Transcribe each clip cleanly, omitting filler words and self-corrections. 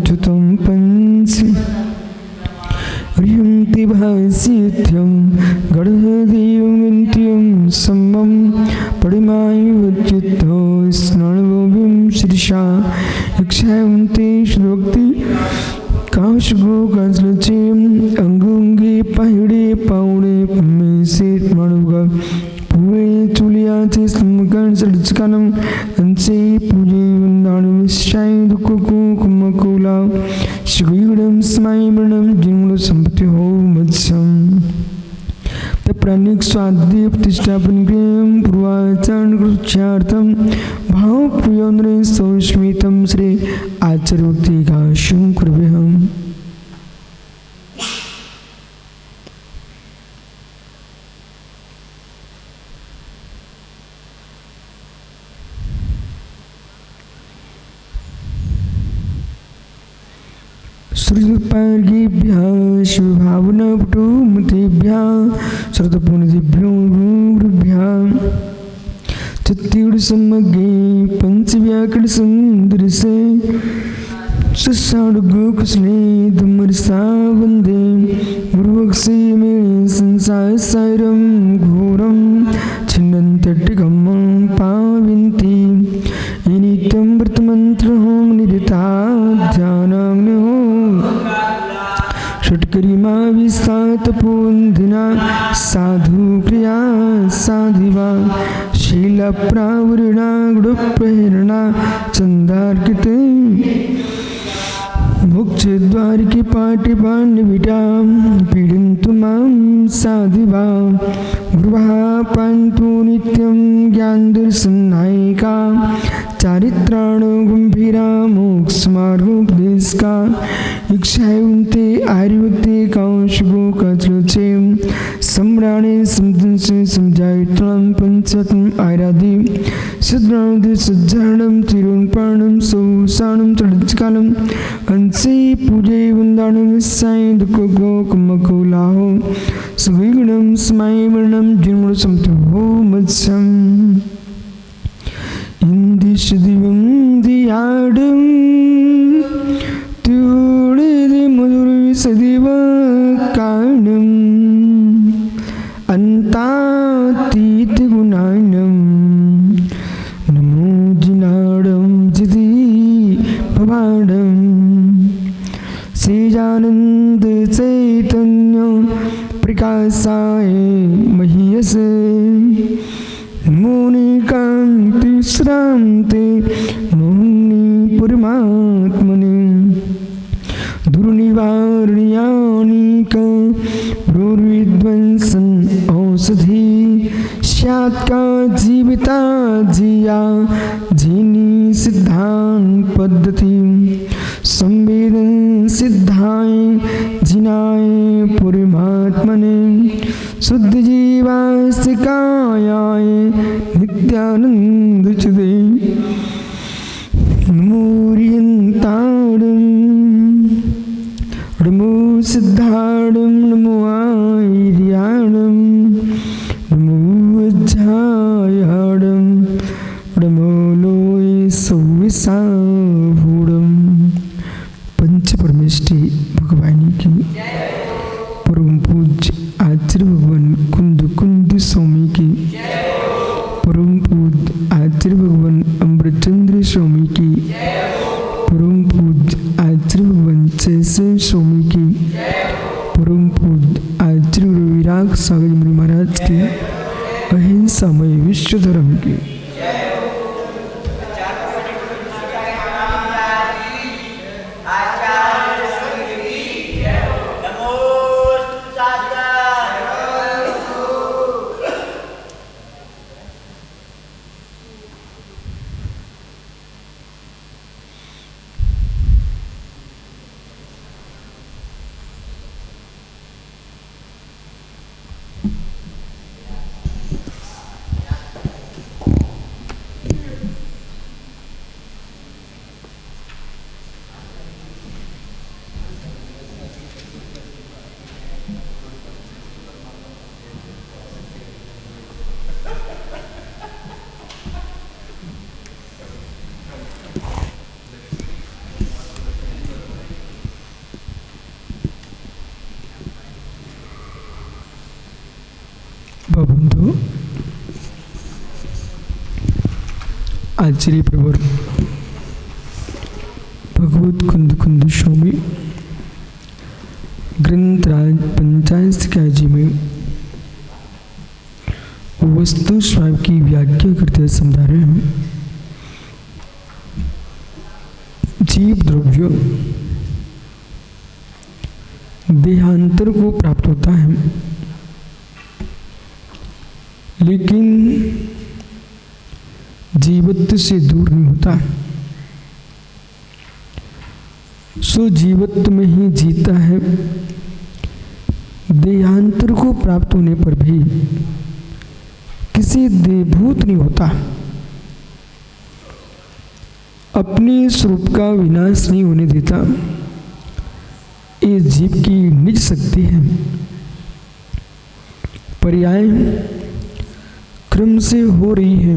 च्युतं पंसि ह्रियन्ति भास्यत्यं गणदेवन्त्यं सम्मं परिमायुच्युतो स्नानभूमिं शीर्षा यक्षायन्ते श्लोक्ति काशगो काजलचेम अंगुंगे पहाड़े पावड़े में से मानवगा पूरे चुलियाचे स्मगन सड़चकनम अंसे पूजे वंदानु विश्वाय दुकुकु कुमकुला शिगुड़म स्माइमणम जिंगलो संपत्ति हो मत्सम प्राणिक स्वाद्य प्रतिष्ठापन क्रियम पूर्वाचरण कृत्यार्थम भाव प्रियोन्द्रे सौस्मितम श्री आचर्यवती गाशुम कृभ्यहम श्रुतपार्गेभ्यः शिवभावनापटुमतेभ्यः श्रुतपुनिभ्यो गुरुभ्यः चत्युर्समग्गे पंचव्याकरणसुन्दरसे सस्साडुगोकुसले धुमरसा वन्दे गुरुवक्षे मे संसारसारं घोरं छिन्नन्तट्टिकं पाविन्ति नित्यं व्रतमन्त्रं निरता ध्यानाग्नो षट्करिमा विस्तातपोन्धिना साधु क्रिया साधिवा शीलप्रावृणा गुडप्रेरणा चन्दार्किते मोक्षद्वारिके पाटिपाण्डविटा पीडन्तु मां साधिवा गुरुः पान्तु नित्यं ज्ञानदर्शननायिका चारित्राण गंभीरा मोक्षमार्गोपदेशका इच्छायुन्ते आर्यवते कांशगो कचलचे सम्राणे समदंसे समजायुत्रं पंचतम आराधि सद्राणदे सज्जारणं तिरुणपर्णं सौसाणं चढ़कालम अंसे पूजे वंदाणं विस्साय दुःखगो कुमकुलाहो सविगुणं स्मायवर्णं जिन्मूल समतो मत्सम इंदिशदिवं दियाडं त्यूडिदि मधुरविसदिव कारणं अन्तातीतगुणानं नमो जिनाडं जिति भवाडं सेजानन्द चैतन्य प्रकाशाय महीयसे मुनिकान्ति श्रान्ते मुनि परमात्मने दुर्निवारण्यानिक रुर्विध्वंसन औषधि स्यात्का जीविता जिया जिनी सिद्धांत पद्धति संवेदन सिद्धाय जिनाय परमात्मने शुद्ध जीवास्तिकायाय नित्यानंद चिदे नमोरियंताडं नमो सिद्धाडं नमो आर्याणं नमो वज्रायाडं नमो लोय सौविसाभूडं पंच परमेष्टि भगवानी की परम पूज्य आचार्य भगवान कुंद कुंद स्वामी की परम पूज्य आचार्य भगवान अमृतचंद्र स्वामी की परम पूज्य आचार्य भगवान जयसेन स्वामी की परम पूज्य आचार्य विराग सागर मुनि महाराज की अहिंसामय विश्व धर्म की आचार्य प्रवर भगवत कुंद कुंद स्वामी ग्रंथराज पंचायत जी में वस्तु स्वामी की व्याख्या करते हुए समझा रहे हैं। जीव द्रव्य देहांतर को प्राप्त होता है, लेकिन जीवत्व से दूर नहीं होता। सो जीवत्व में ही जीता है। देहांतर को प्राप्त होने पर भी किसी देहभूत नहीं होता। अपने स्वरूप का विनाश नहीं होने देता। ये जीव की निज शक्ति है। पर्याय क्रम से हो रही है।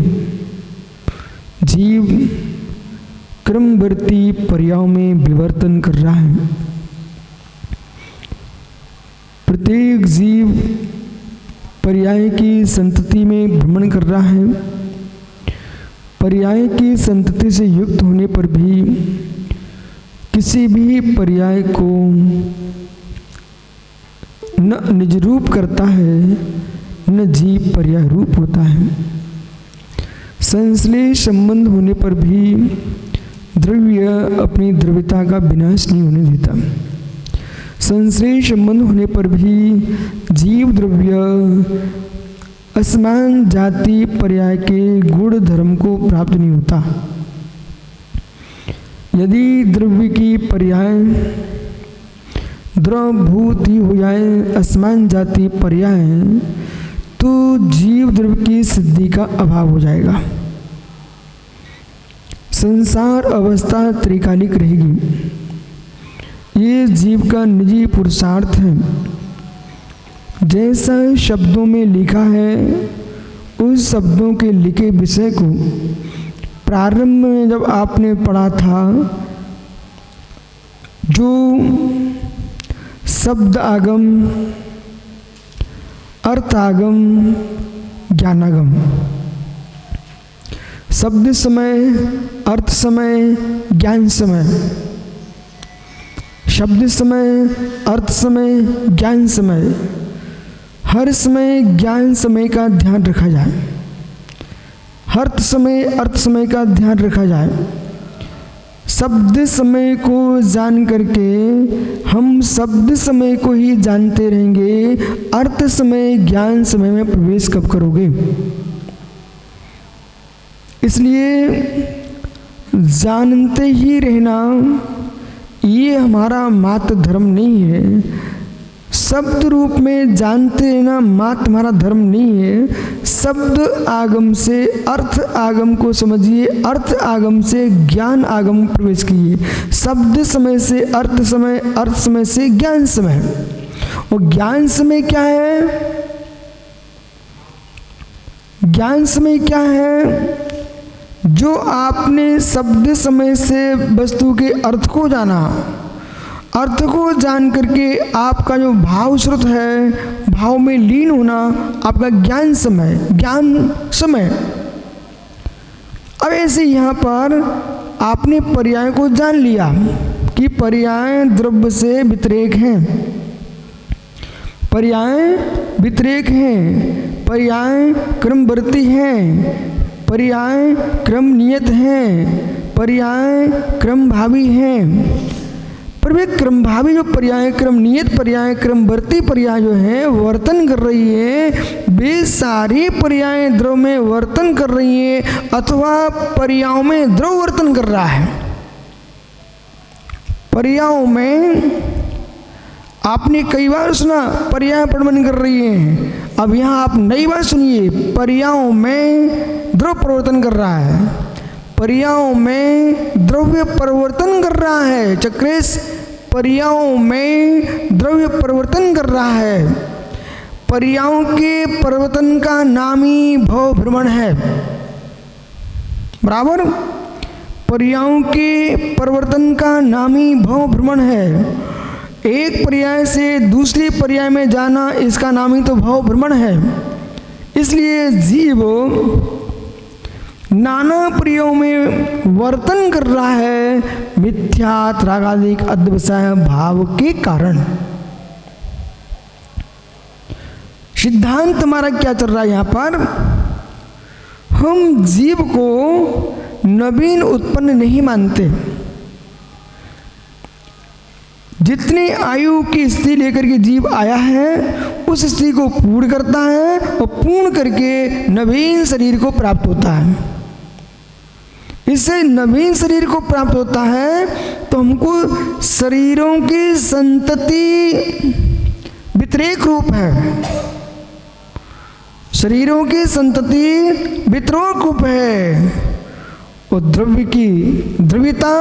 जीव क्रमवर्ती पर्यायों में विवर्तन कर रहा है। प्रत्येक जीव पर्याय की संतति में भ्रमण कर रहा है। पर्याय की संतति से युक्त होने पर भी किसी भी पर्याय को न निज रूप करता है, न जीव पर्याय रूप होता है। संश्लेष संबंध होने पर भी द्रव्य अपनी द्रव्यता का विनाश नहीं होने देता। संश्लेष संबंध होने पर भी जीव द्रव्य असमान जाति पर्याय के गुण धर्म को प्राप्त नहीं होता। यदि द्रव्य की पर्याय द्रवभूत ही हो जाए, असमान जाति पर्याय, तो जीव द्रव्य की सिद्धि का अभाव हो जाएगा। संसार अवस्था त्रिकालिक रहेगी। ये जीव का निजी पुरुषार्थ है। जैसा शब्दों में लिखा है, उस शब्दों के लिखे विषय को प्रारंभ में जब आपने पढ़ा था, जो शब्द आगम, अर्थ आगम, ज्ञानागम, शब्द समय, अर्थ समय, ज्ञान समय, शब्द समय, अर्थ समय, ज्ञान समय, हर समय ज्ञान समय का ध्यान रखा जाए। हर समय अर्थ समय का ध्यान रखा जाए। शब्द समय को जान करके हम शब्द समय को ही जानते रहेंगे। अर्थ समय, ज्ञान समय में प्रवेश कब करोगे? इसलिए जानते ही रहना ये हमारा मात्र धर्म नहीं है। शब्द रूप में जानते रहना मात्र हमारा धर्म नहीं है। शब्द आगम से अर्थ आगम को समझिए, अर्थ आगम से ज्ञान आगम प्रवेश कीजिए। शब्द समय से अर्थ समय, अर्थ समय से ज्ञान समय। और ज्ञान समय क्या है? ज्ञान समय क्या है? जो आपने शब्द समय से वस्तु के अर्थ को जाना, अर्थ को जान करके आपका जो भाव श्रुत है, भाव में लीन होना, आपका ज्ञान समय, ज्ञान समय। अब ऐसे यहाँ पर आपने पर्याय को जान लिया कि पर्याय द्रव्य से व्यतिरेक हैं, पर्याय व्यतिरेक हैं, पर्याय क्रमवर्ती हैं, पर्याय क्रम नियत हैं, पर्याय क्रम भावी हैं। पर वे क्रमभावी जो पर्याय, क्रम नियत पर्याय, क्रमवर्ती पर्याय जो है वर्तन कर रही है, वे सारी पर्याय द्रव में वर्तन कर रही है, अथवा पर्यायों में द्रव वर्तन कर रहा है। पर्यायों में आपने कई बार सुना पर्याय प्रवर्तन कर रही है। अब यहाँ आप नई बात सुनिए, पर्यायों में द्रव परिवर्तन कर रहा है, पर्यायों में द्रव्य परिवर्तन कर रहा है। चक्रेश पर्यायों में द्रव्य परिवर्तन कर रहा है। पर्यायों के परिवर्तन का नाम ही भव भ्रमण है। बराबर, पर्यायों के परिवर्तन का नाम ही भव भ्रमण है। एक पर्याय से दूसरी पर्याय में जाना, इसका नाम ही तो भव भ्रमण है। इसलिए जीव नाना प्रियों में वर्तन कर रहा है मिथ्या रागादिक अध्यवसाय भाव के कारण। सिद्धांत हमारा क्या चल रहा है यहाँ पर? हम जीव को नवीन उत्पन्न नहीं मानते। जितनी आयु की स्थिति लेकर के जीव आया है उस स्थिति को पूर्ण करता है और पूर्ण करके नवीन शरीर को प्राप्त होता है। इससे नवीन शरीर को प्राप्त होता है तो हमको शरीरों की संतति व्यतिरेक रूप है, शरीरों की संतति वितरोक रूप है। और द्रव्य की द्रव्यता,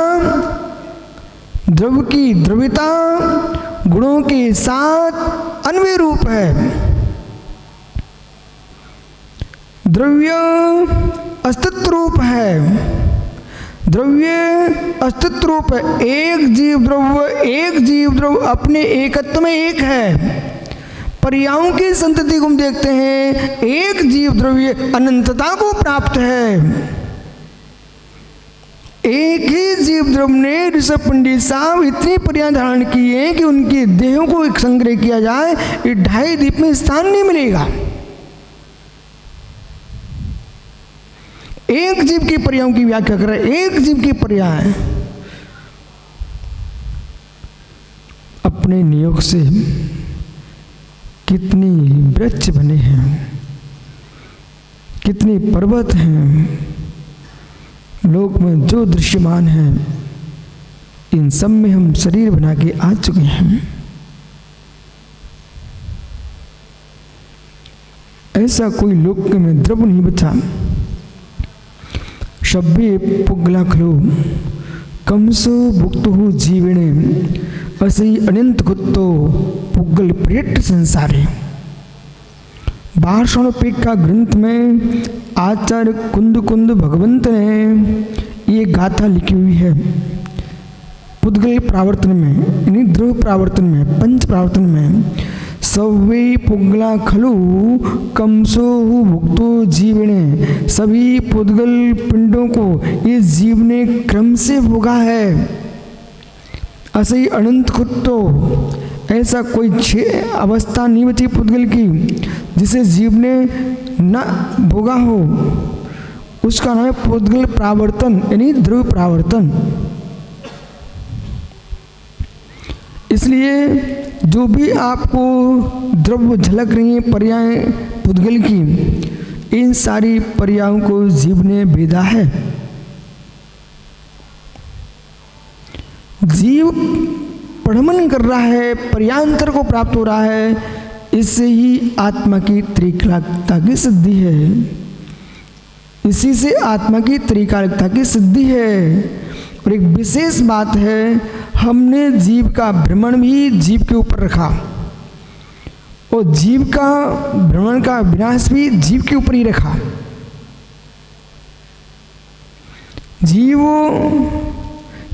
द्रव्य की द्रव्यता गुणों के साथ अन्वय रूप है। द्रव्य अस्तित्व रूप है, द्रव्य अस्तित्व रूप है। एक जीव द्रव्य अपने एकत्व में एक है। पर्यायों की संतति को हम देखते हैं, एक जीव द्रव्य अनंतता को प्राप्त है। एक ही जीव द्रव्य ने ऋषभ पंडित साहब इतनी पर्याय धारण किए कि उनके देहों को एक संग्रह किया जाए, ये 2.5 द्वीप में स्थान नहीं मिलेगा। एक जीव की पर्यायों की व्याख्या कर रहे, एक जीव की पर्याय अपने नियोग से कितनी वृक्ष बने हैं, कितने पर्वत हैं, लोक में जो दृश्यमान है, इन सब में हम शरीर बना के आ चुके हैं। ऐसा कोई लोक में द्रव्य नहीं बचा। शब्बे पुगला खलो कमसो भुक्तु जीवने असि अनंत कुत्तो पुगल पर्यट संसारे। भाषणोपेक्षा ग्रंथ में आचार्य कुंद भगवंत ने ये गाथा लिखी हुई है। पुद्गल प्रावर्तन में यानी ध्रुव प्रावर्तन में, पंच प्रावर्तन में, सवे पुगला खलु कमसो भुक्तो जीवने, सभी पुद्गल पिंडों को ये जीव ने क्रम से भोगा है। असही अनंत कुत्तो, ऐसा कोई अवस्था नहीं बची पुद्गल की जिसे जीव ने न भोगा हो। उसका नाम है पुद्गल प्रावर्तन यानी ध्रुव प्रावर्तन। इसलिए जो भी आपको द्रव्य झलक रही है पर्याय पुद्गल की, इन सारी पर्यायों को जीव ने भेदा है। जीव पढ़मन कर रहा है, पर्यांतर को प्राप्त हो रहा है, इससे ही आत्मा की त्रिकालिकता की सिद्धि है। इसी से आत्मा की त्रिकालिकता की सिद्धि है। और एक विशेष बात है, हमने जीव का भ्रमण भी जीव के ऊपर रखा और जीव का भ्रमण का विनाश भी जीव के ऊपर ही रखा। जीवों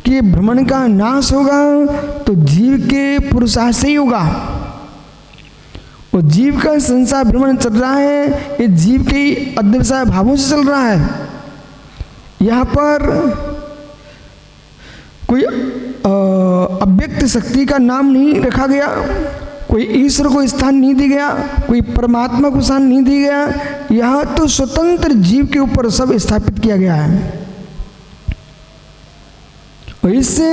के भ्रमण का नाश होगा तो जीव के पुरुषार्थ से ही होगा। और जीव का संसार भ्रमण चल रहा है, ये जीव के अध्यवसाय भावों से चल रहा है। यहाँ पर कोई अव्यक्त शक्ति का नाम नहीं रखा गया, कोई ईश्वर को स्थान नहीं दिया गया, कोई परमात्मा को स्थान नहीं दिया गया। यहाँ तो स्वतंत्र जीव के ऊपर सब स्थापित किया गया है। और इससे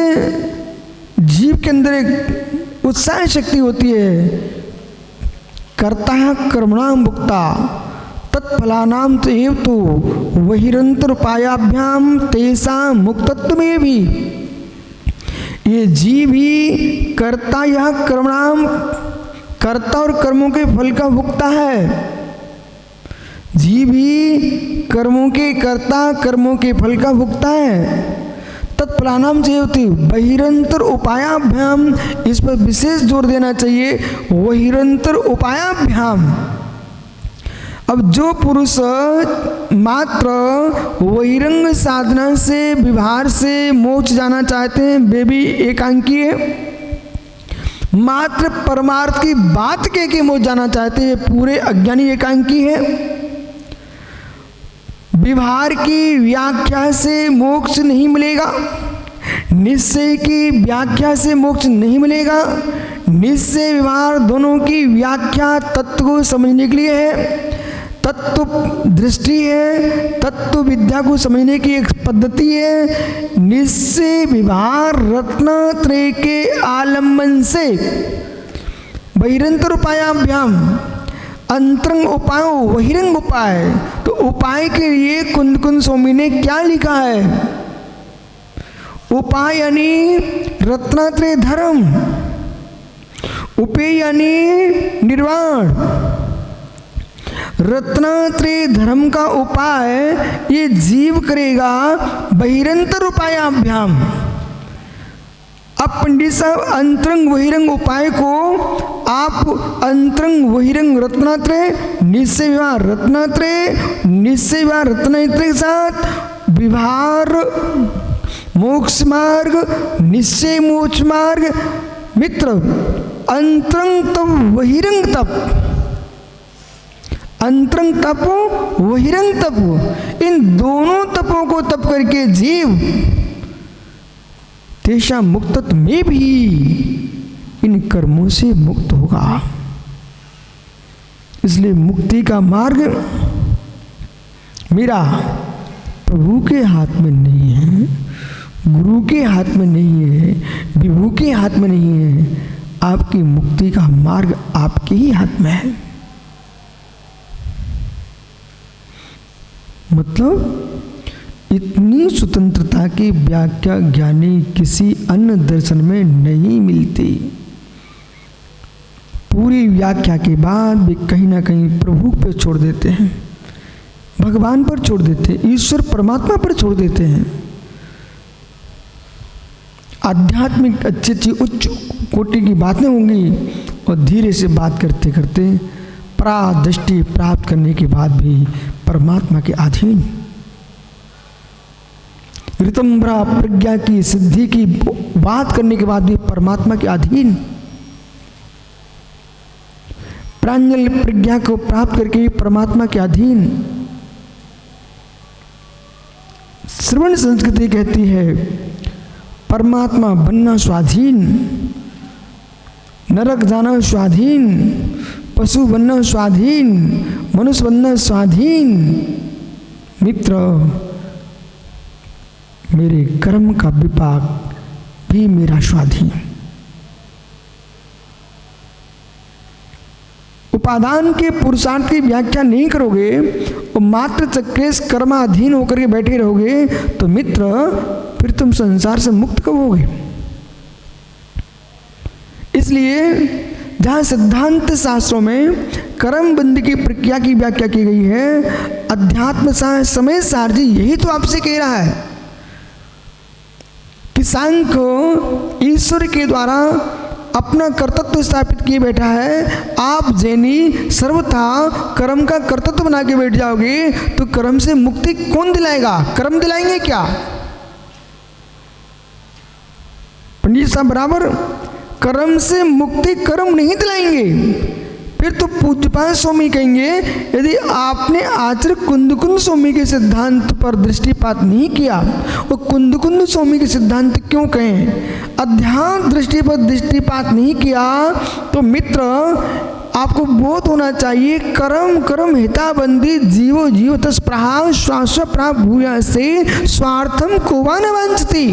जीव के अंदर एक उत्साह शक्ति होती है। कर्ता कर्मणाम भुक्ता तत्फलानाम एव तो वहिरंतर उपायाभ्याम तेषां मुक्तत्व में भी। ये जीव ही कर्ता यह कर्मणाम, कर्ता और कर्मों के फल का भुगता है। जीव ही कर्मों के कर्ता, कर्मों के फल का भुगता है। तत्फलानाम चेवति बहिरंतर उपायाभ्याम, इस पर विशेष जोर देना चाहिए, बहिरंतर उपायाभ्याम। अब जो पुरुष मात्र बहिरंग साधना से, विभार से मोक्ष जाना चाहते हैं, वे भी एकांकी है। मात्र परमार्थ की बात कह के मोक्ष जाना चाहते हैं, पूरे अज्ञानी एकांकी है। व्यवहार की व्याख्या से मोक्ष नहीं मिलेगा, निश्चय की व्याख्या से मोक्ष नहीं मिलेगा। निश्चय व्यवहार दोनों की व्याख्या तत्व को समझने के लिए है, तत्व दृष्टि है, तत्व विद्या को समझने की एक पद्धति है। निश्चय व्यवहार रत्नत्रय के आलम्बन से बहिरंतर उपायाभ्याम, अंतरंग उपाय बहिरंग उपाय। तो उपाय के लिए कुंद कुंद स्वामी ने क्या लिखा है? उपाय यानी रत्नत्रय धर्म, उपेय यानी निर्वाण। रत्नत्रय धर्म का उपाय ये जीव करेगा बहिरंतर उपायाभ्याम। अब पंडित साहब अंतरंग बहिरंग उपाय को आप अंतरंग बहिरंग रत्नत्रय, निश्चय व्यवहार रत्नत्रय, निश्चय व्यवहार रत्नत्रय के साथ व्यवहार मोक्ष मार्ग, निश्चय मोक्ष मार्ग। मित्र, अंतरंग तप बहिरंग तप, अंतरंग तप बहिरंग तप, इन दोनों तपों को तप करके जीव तेषा मुक्तत्व में भी इन कर्मों से मुक्त होगा। इसलिए मुक्ति का मार्ग मेरा प्रभु के हाथ में नहीं है, गुरु के हाथ में नहीं है, विभु के हाथ में नहीं है। आपकी मुक्ति का मार्ग आपके ही हाथ में है। मतलब इतनी स्वतंत्रता की व्याख्या ज्ञानी किसी अन्य दर्शन में नहीं मिलती। पूरी व्याख्या के बाद भी कहीं ना कहीं प्रभु पर छोड़ देते हैं, भगवान पर छोड़ देते हैं, ईश्वर परमात्मा पर छोड़ देते हैं। आध्यात्मिक अच्छी उच्च कोटि की बातें होंगी और धीरे से बात करते करते परादृष्टि प्राप्त करने के बाद भी परमात्मा के अधीन, ऋतंभरा प्रज्ञा की सिद्धि की बात करने के बाद भी परमात्मा के अधीन, प्रांजल प्रज्ञा को प्राप्त करके भी परमात्मा के अधीन। श्रवण संस्कृति कहती है परमात्मा बनना स्वाधीन, नरक जाना स्वाधीन, पशु बनना स्वाधीन, मनुष्य बनना स्वाधीन। मित्र, मेरे कर्म का विपाक भी मेरा स्वाधीन। उपादान के पुरुषार्थ की व्याख्या नहीं करोगे और मात्र चक्रेश कर्माधीन होकर के बैठे रहोगे तो मित्र फिर तुम संसार से मुक्त कब होगे? इसलिए जहाँ सिद्धांत शास्त्रों में कर्म बंध की प्रक्रिया की व्याख्या की गई है, अध्यात्म समय सार जी यही तो आपसे कह रहा है कि सांख्य ईश्वर के द्वारा अपना कर्तृत्व स्थापित किए बैठा है। आप जैनी सर्वथा कर्म का कर्तृत्व बना के बैठ जाओगे तो कर्म से मुक्ति कौन दिलाएगा? कर्म दिलाएंगे क्या? पंडित साहब बराबर कर्म से मुक्ति कर्म नहीं दिलाएंगे। फिर तो पूज्यपाद स्वामी कहेंगे यदि आपने आचार्य कुंद स्वामी के सिद्धांत पर दृष्टिपात नहीं किया, और कुंद स्वामी के सिद्धांत क्यों कहें, अध्यात्म दृष्टि पर दृष्टिपात नहीं किया तो मित्र आपको बोध होना चाहिए कर्म कर्म हिताबंदी जीवो जीव तस्प्रहा श्वास प्राप्त भूया से स्वार्थम कोवा न वांछति।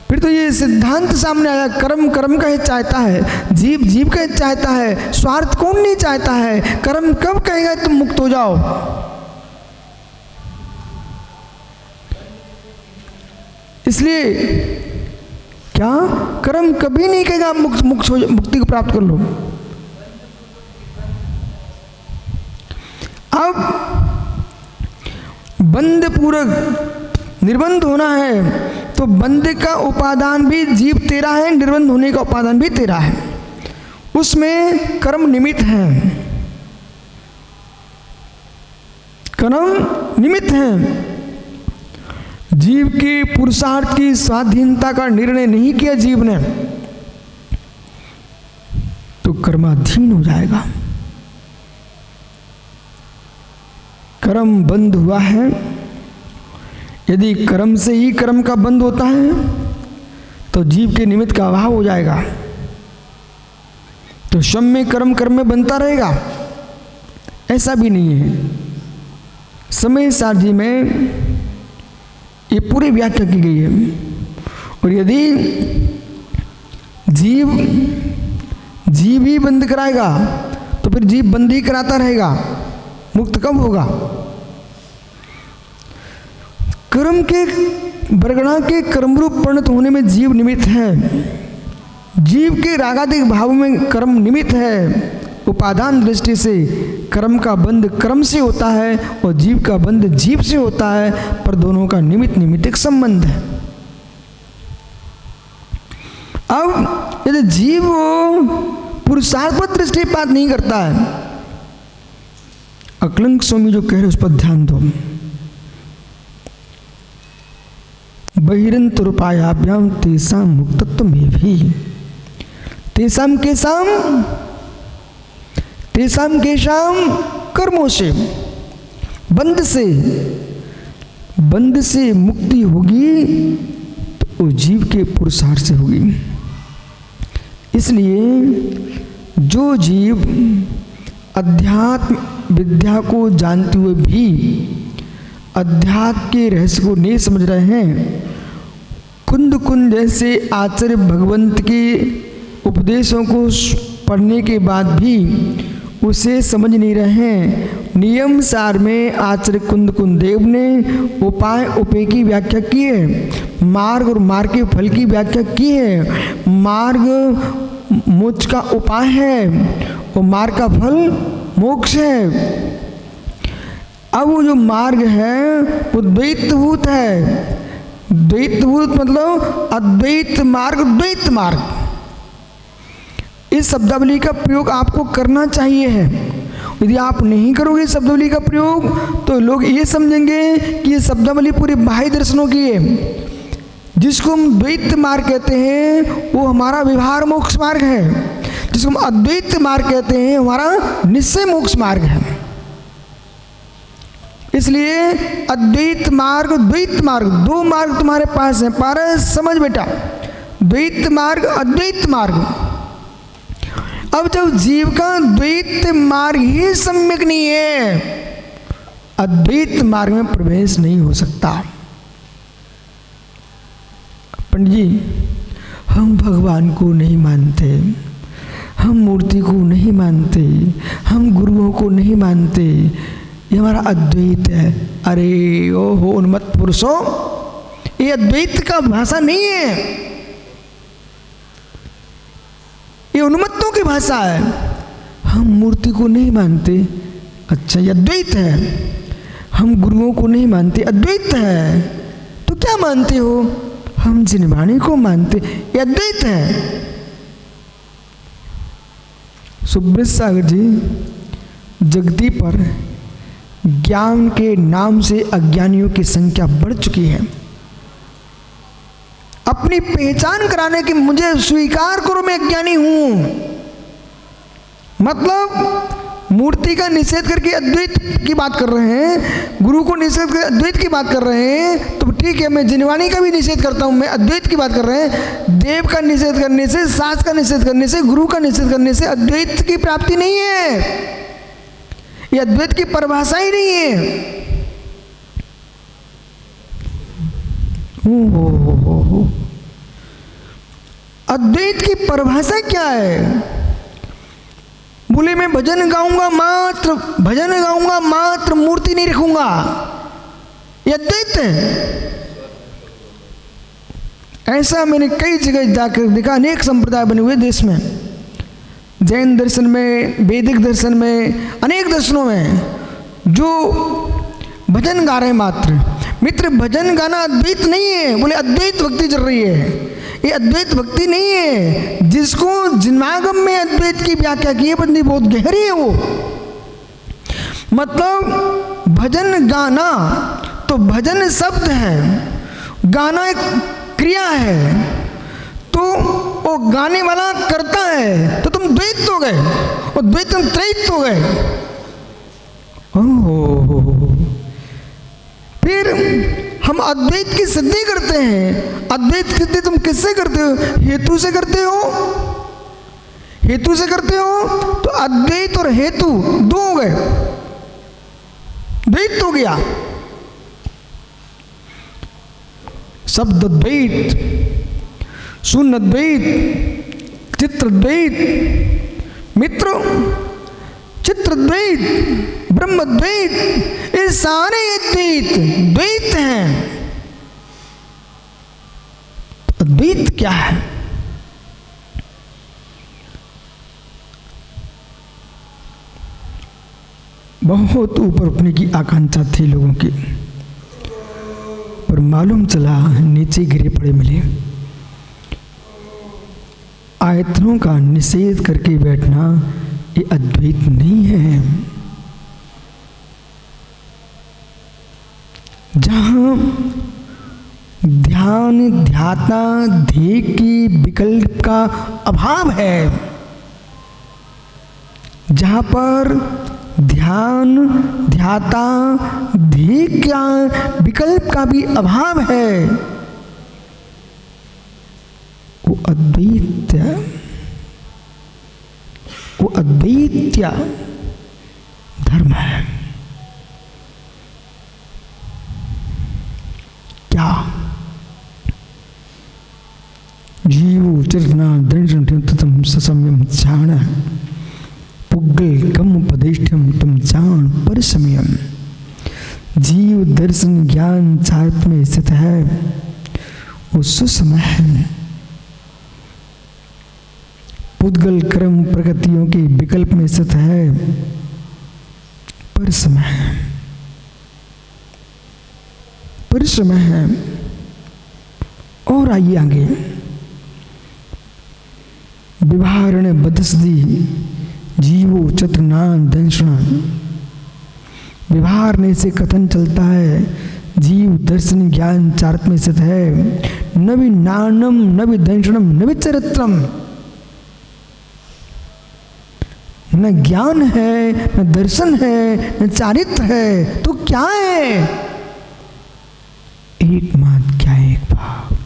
फिर तो ये सिद्धांत सामने आया, कर्म कर्म का हित चाहता है, जीव जीव का हित चाहता है, स्वार्थ कौन नहीं चाहता है? कर्म कब कहेगा तुम मुक्त हो जाओ? इसलिए क्या कर्म कभी नहीं कहेगा मुक्ति को प्राप्त कर लो। अब बंध पूर्वक निर्बंध होना है तो बंध का उपादान भी जीव तेरा है, निर्बंध होने का उपादान भी तेरा है, उसमें कर्म निमित्त है, कर्म निमित्त है। जीव के पुरुषार्थ की स्वाधीनता का निर्णय नहीं किया जीव ने तो कर्माधीन हो जाएगा। कर्म बंद हुआ है, यदि कर्म से ही कर्म का बंद होता है तो जीव के निमित्त का अभाव हो जाएगा। तो श्रम में कर्म कर्म में बनता रहेगा, ऐसा भी नहीं है। समय सारजी में ये पूरी व्याख्या की गई है। और यदि जीव ही बंद कराएगा तो फिर जीव बंद ही कराता रहेगा, मुक्त कब होगा? कर्म के बरगणा के कर्मरूप परिणत होने में जीव निमित्त है। जीव के रागादिक भाव में कर्म निमित्त है। उपादान दृष्टि से कर्म का बंध कर्म से होता है और जीव का बंध जीव से होता है, पर दोनों का निमित्त निमित्तिक संबंध है। अब यदि जीव पुरुषार्थ पर दृष्टिपात नहीं करता है, अकलंक स्वामी जो कह रहे उस पर ध्यान दो। बहिरंत रूपायाभ्याम तेसाम मुक्तत्व में भी तेसाम केशाम कर्मों से बंध से मुक्ति होगी तो वो जीव के पुरुषार्थ से होगी। इसलिए जो जीव अध्यात्म विद्या को जानते हुए भी अध्यात्म के रहस्य को नहीं समझ रहे हैं, कुंद जैसे आचार्य भगवंत के उपदेशों को पढ़ने के बाद भी उसे समझ नहीं रहे हैं, नियम सार में आचार्य कुंद देव ने उपाय उपेय की व्याख्या की है, मार्ग और मार्ग के फल की व्याख्या की है। मार्ग मोक्ष का उपाय है और मार्ग का फल मोक्ष है। अब वो जो मार्ग है वो द्वैतभूत है। द्वैतभूत मतलब अद्वैत मार्ग, द्वैत मार्ग। इस शब्दावली का प्रयोग आपको करना चाहिए है। यदि आप नहीं करोगे इस शब्दावली का प्रयोग तो लोग ये समझेंगे कि ये शब्दावली पूरे बाह्य दर्शनों की है। जिसको हम द्वैत मार्ग कहते हैं वो हमारा व्यवहार मोक्ष मार्ग है, जिसको हम अद्वैत मार्ग कहते हैं हमारा निश्चय मोक्ष मार्ग है। इसलिए अद्वैत मार्ग द्वैत मार्ग, दो मार्ग तुम्हारे पास है। पारस समझ बेटा, द्वैत मार्ग अद्वैत मार्ग। अब जब जीव का द्वैत मार्ग ही सम्यक नहीं है, अद्वैत मार्ग में प्रवेश नहीं हो सकता। पंडित जी, हम भगवान को नहीं मानते, हम मूर्ति को नहीं मानते, हम गुरुओं को नहीं मानते, ये हमारा अद्वैत है। अरे ओहो उन्मत्त पुरुषों, ये अद्वैत का भाषा नहीं है, ये उन्मत्तों की भाषा है। हम मूर्ति को नहीं मानते, अच्छा ये अद्वैत है। हम गुरुओं को नहीं मानते, अद्वैत है। तो क्या मानते हो? हम जिनवाणी को मानते, ये अद्वैत है। सुब्रत सागर जी, जगती पर ज्ञान के नाम से अज्ञानियों की संख्या बढ़ चुकी है। अपनी पहचान कराने की मुझे स्वीकार करो मैं अज्ञानी हूं, मतलब मूर्ति का निषेध करके अद्वैत की बात कर रहे हैं, गुरु को निषेध कर अद्वैत की बात कर रहे हैं, तो ठीक है मैं जिनवाणी का भी निषेध करता हूं, मैं अद्वैत की बात कर रहे हैं। देव का निषेध करने से, शास्त्र का निषेध करने से, गुरु का निषेध करने से अद्वैत की प्राप्ति नहीं है, ये अद्वैत की परिभाषा ही नहीं है। हो अद्वैत की परिभाषा क्या है? बोले मैं भजन गाऊंगा मात्र मूर्ति नहीं रखूंगा, ये अद्वैत है। ऐसा मैंने कई जगह जाकर देखा, अनेक संप्रदाय बने हुए देश में, जैन दर्शन में, वैदिक दर्शन में, अनेक दर्शनों में जो भजन गा रहे हैं मात्र। मित्र, भजन गाना अद्वैत नहीं है। बोले अद्वैत भक्ति चल रही है, ये अद्वैत भक्ति नहीं है। जिसको जिनागम में अद्वैत की व्याख्या की है बंदी बहुत गहरी है वो। मतलब भजन गाना तो भजन शब्द है, गाना एक क्रिया है, तो वो गाने वाला करता है, तो तुम द्वैत हो गए और द्वैत तुम त्रैत हो गए। ओह अद्वैत की सिद्धि करते हैं। अद्वैत की सिद्धि तुम किससे करते हो? हेतु से करते हो। हेतु से करते हो तो अद्वैत और हेतु दो हो गए, द्वैत हो गया। शब्द द्वैत, शून्य द्वैत, चित्र द्वैत, मित्र चित्र द्वैत, ब्रह्म द्वैत, ये सारे द्वैत द्वैत हैं। अद्वैत क्या है? बहुत ऊपर उठने की आकांक्षा थी लोगों की, पर मालूम चला नीचे गिरे पड़े मिले। आयतनों का निषेध करके बैठना ये अद्वैत नहीं है। जहां ध्यान ध्याता ध्येय की विकल्प का अभाव है, जहां पर ध्यान ध्याता ध्येय का विकल्प का भी अभाव है, वो अद्वैत, वो अद्वैत्य धर्म है। क्या जीव चरना दंडम ससम्यम जान पुग्गल कम उपदेष्टम तुम जान पर समयम। जीव दर्शन ज्ञान चाहत में स्थित है, वो सुसमय है। पुद्गल कर्म प्रगतियों के विकल्प में स्थित है, पर समय है, पर समय है। और आइए आगे, विभारण बदसदी जीवो चतुर्नाम दंशना। विभारने से कथन चलता है, जीव दर्शन ज्ञान चारत में स्थित है। नवि नानम नवि दंशनम नवि चरित्रम। न ज्ञान है, न दर्शन है, न चारित्र है, तो क्या है? एक मात्र क्या है? एक भाव।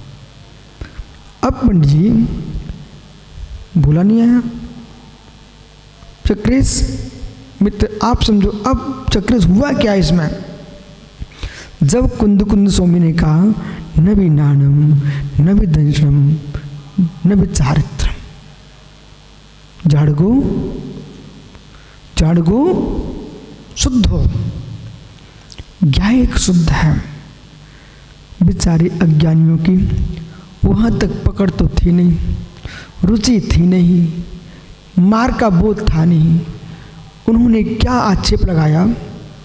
अब पंडित जी भूला नहीं आया चक्रेश मित्र, आप समझो अब चक्रेश हुआ क्या इसमें? जब कुंद कुंद स्वामी ने कहा नवि नानम नवि दंशनम नवि चारित्र, जाड़गो जाड़गो शुद्ध हो, ज्ञायक शुद्ध है। बेचारे अज्ञानियों की वहाँ तक पकड़ तो थी नहीं, रुचि थी नहीं, मार्ग का बोध था नहीं। उन्होंने क्या आक्षेप लगाया?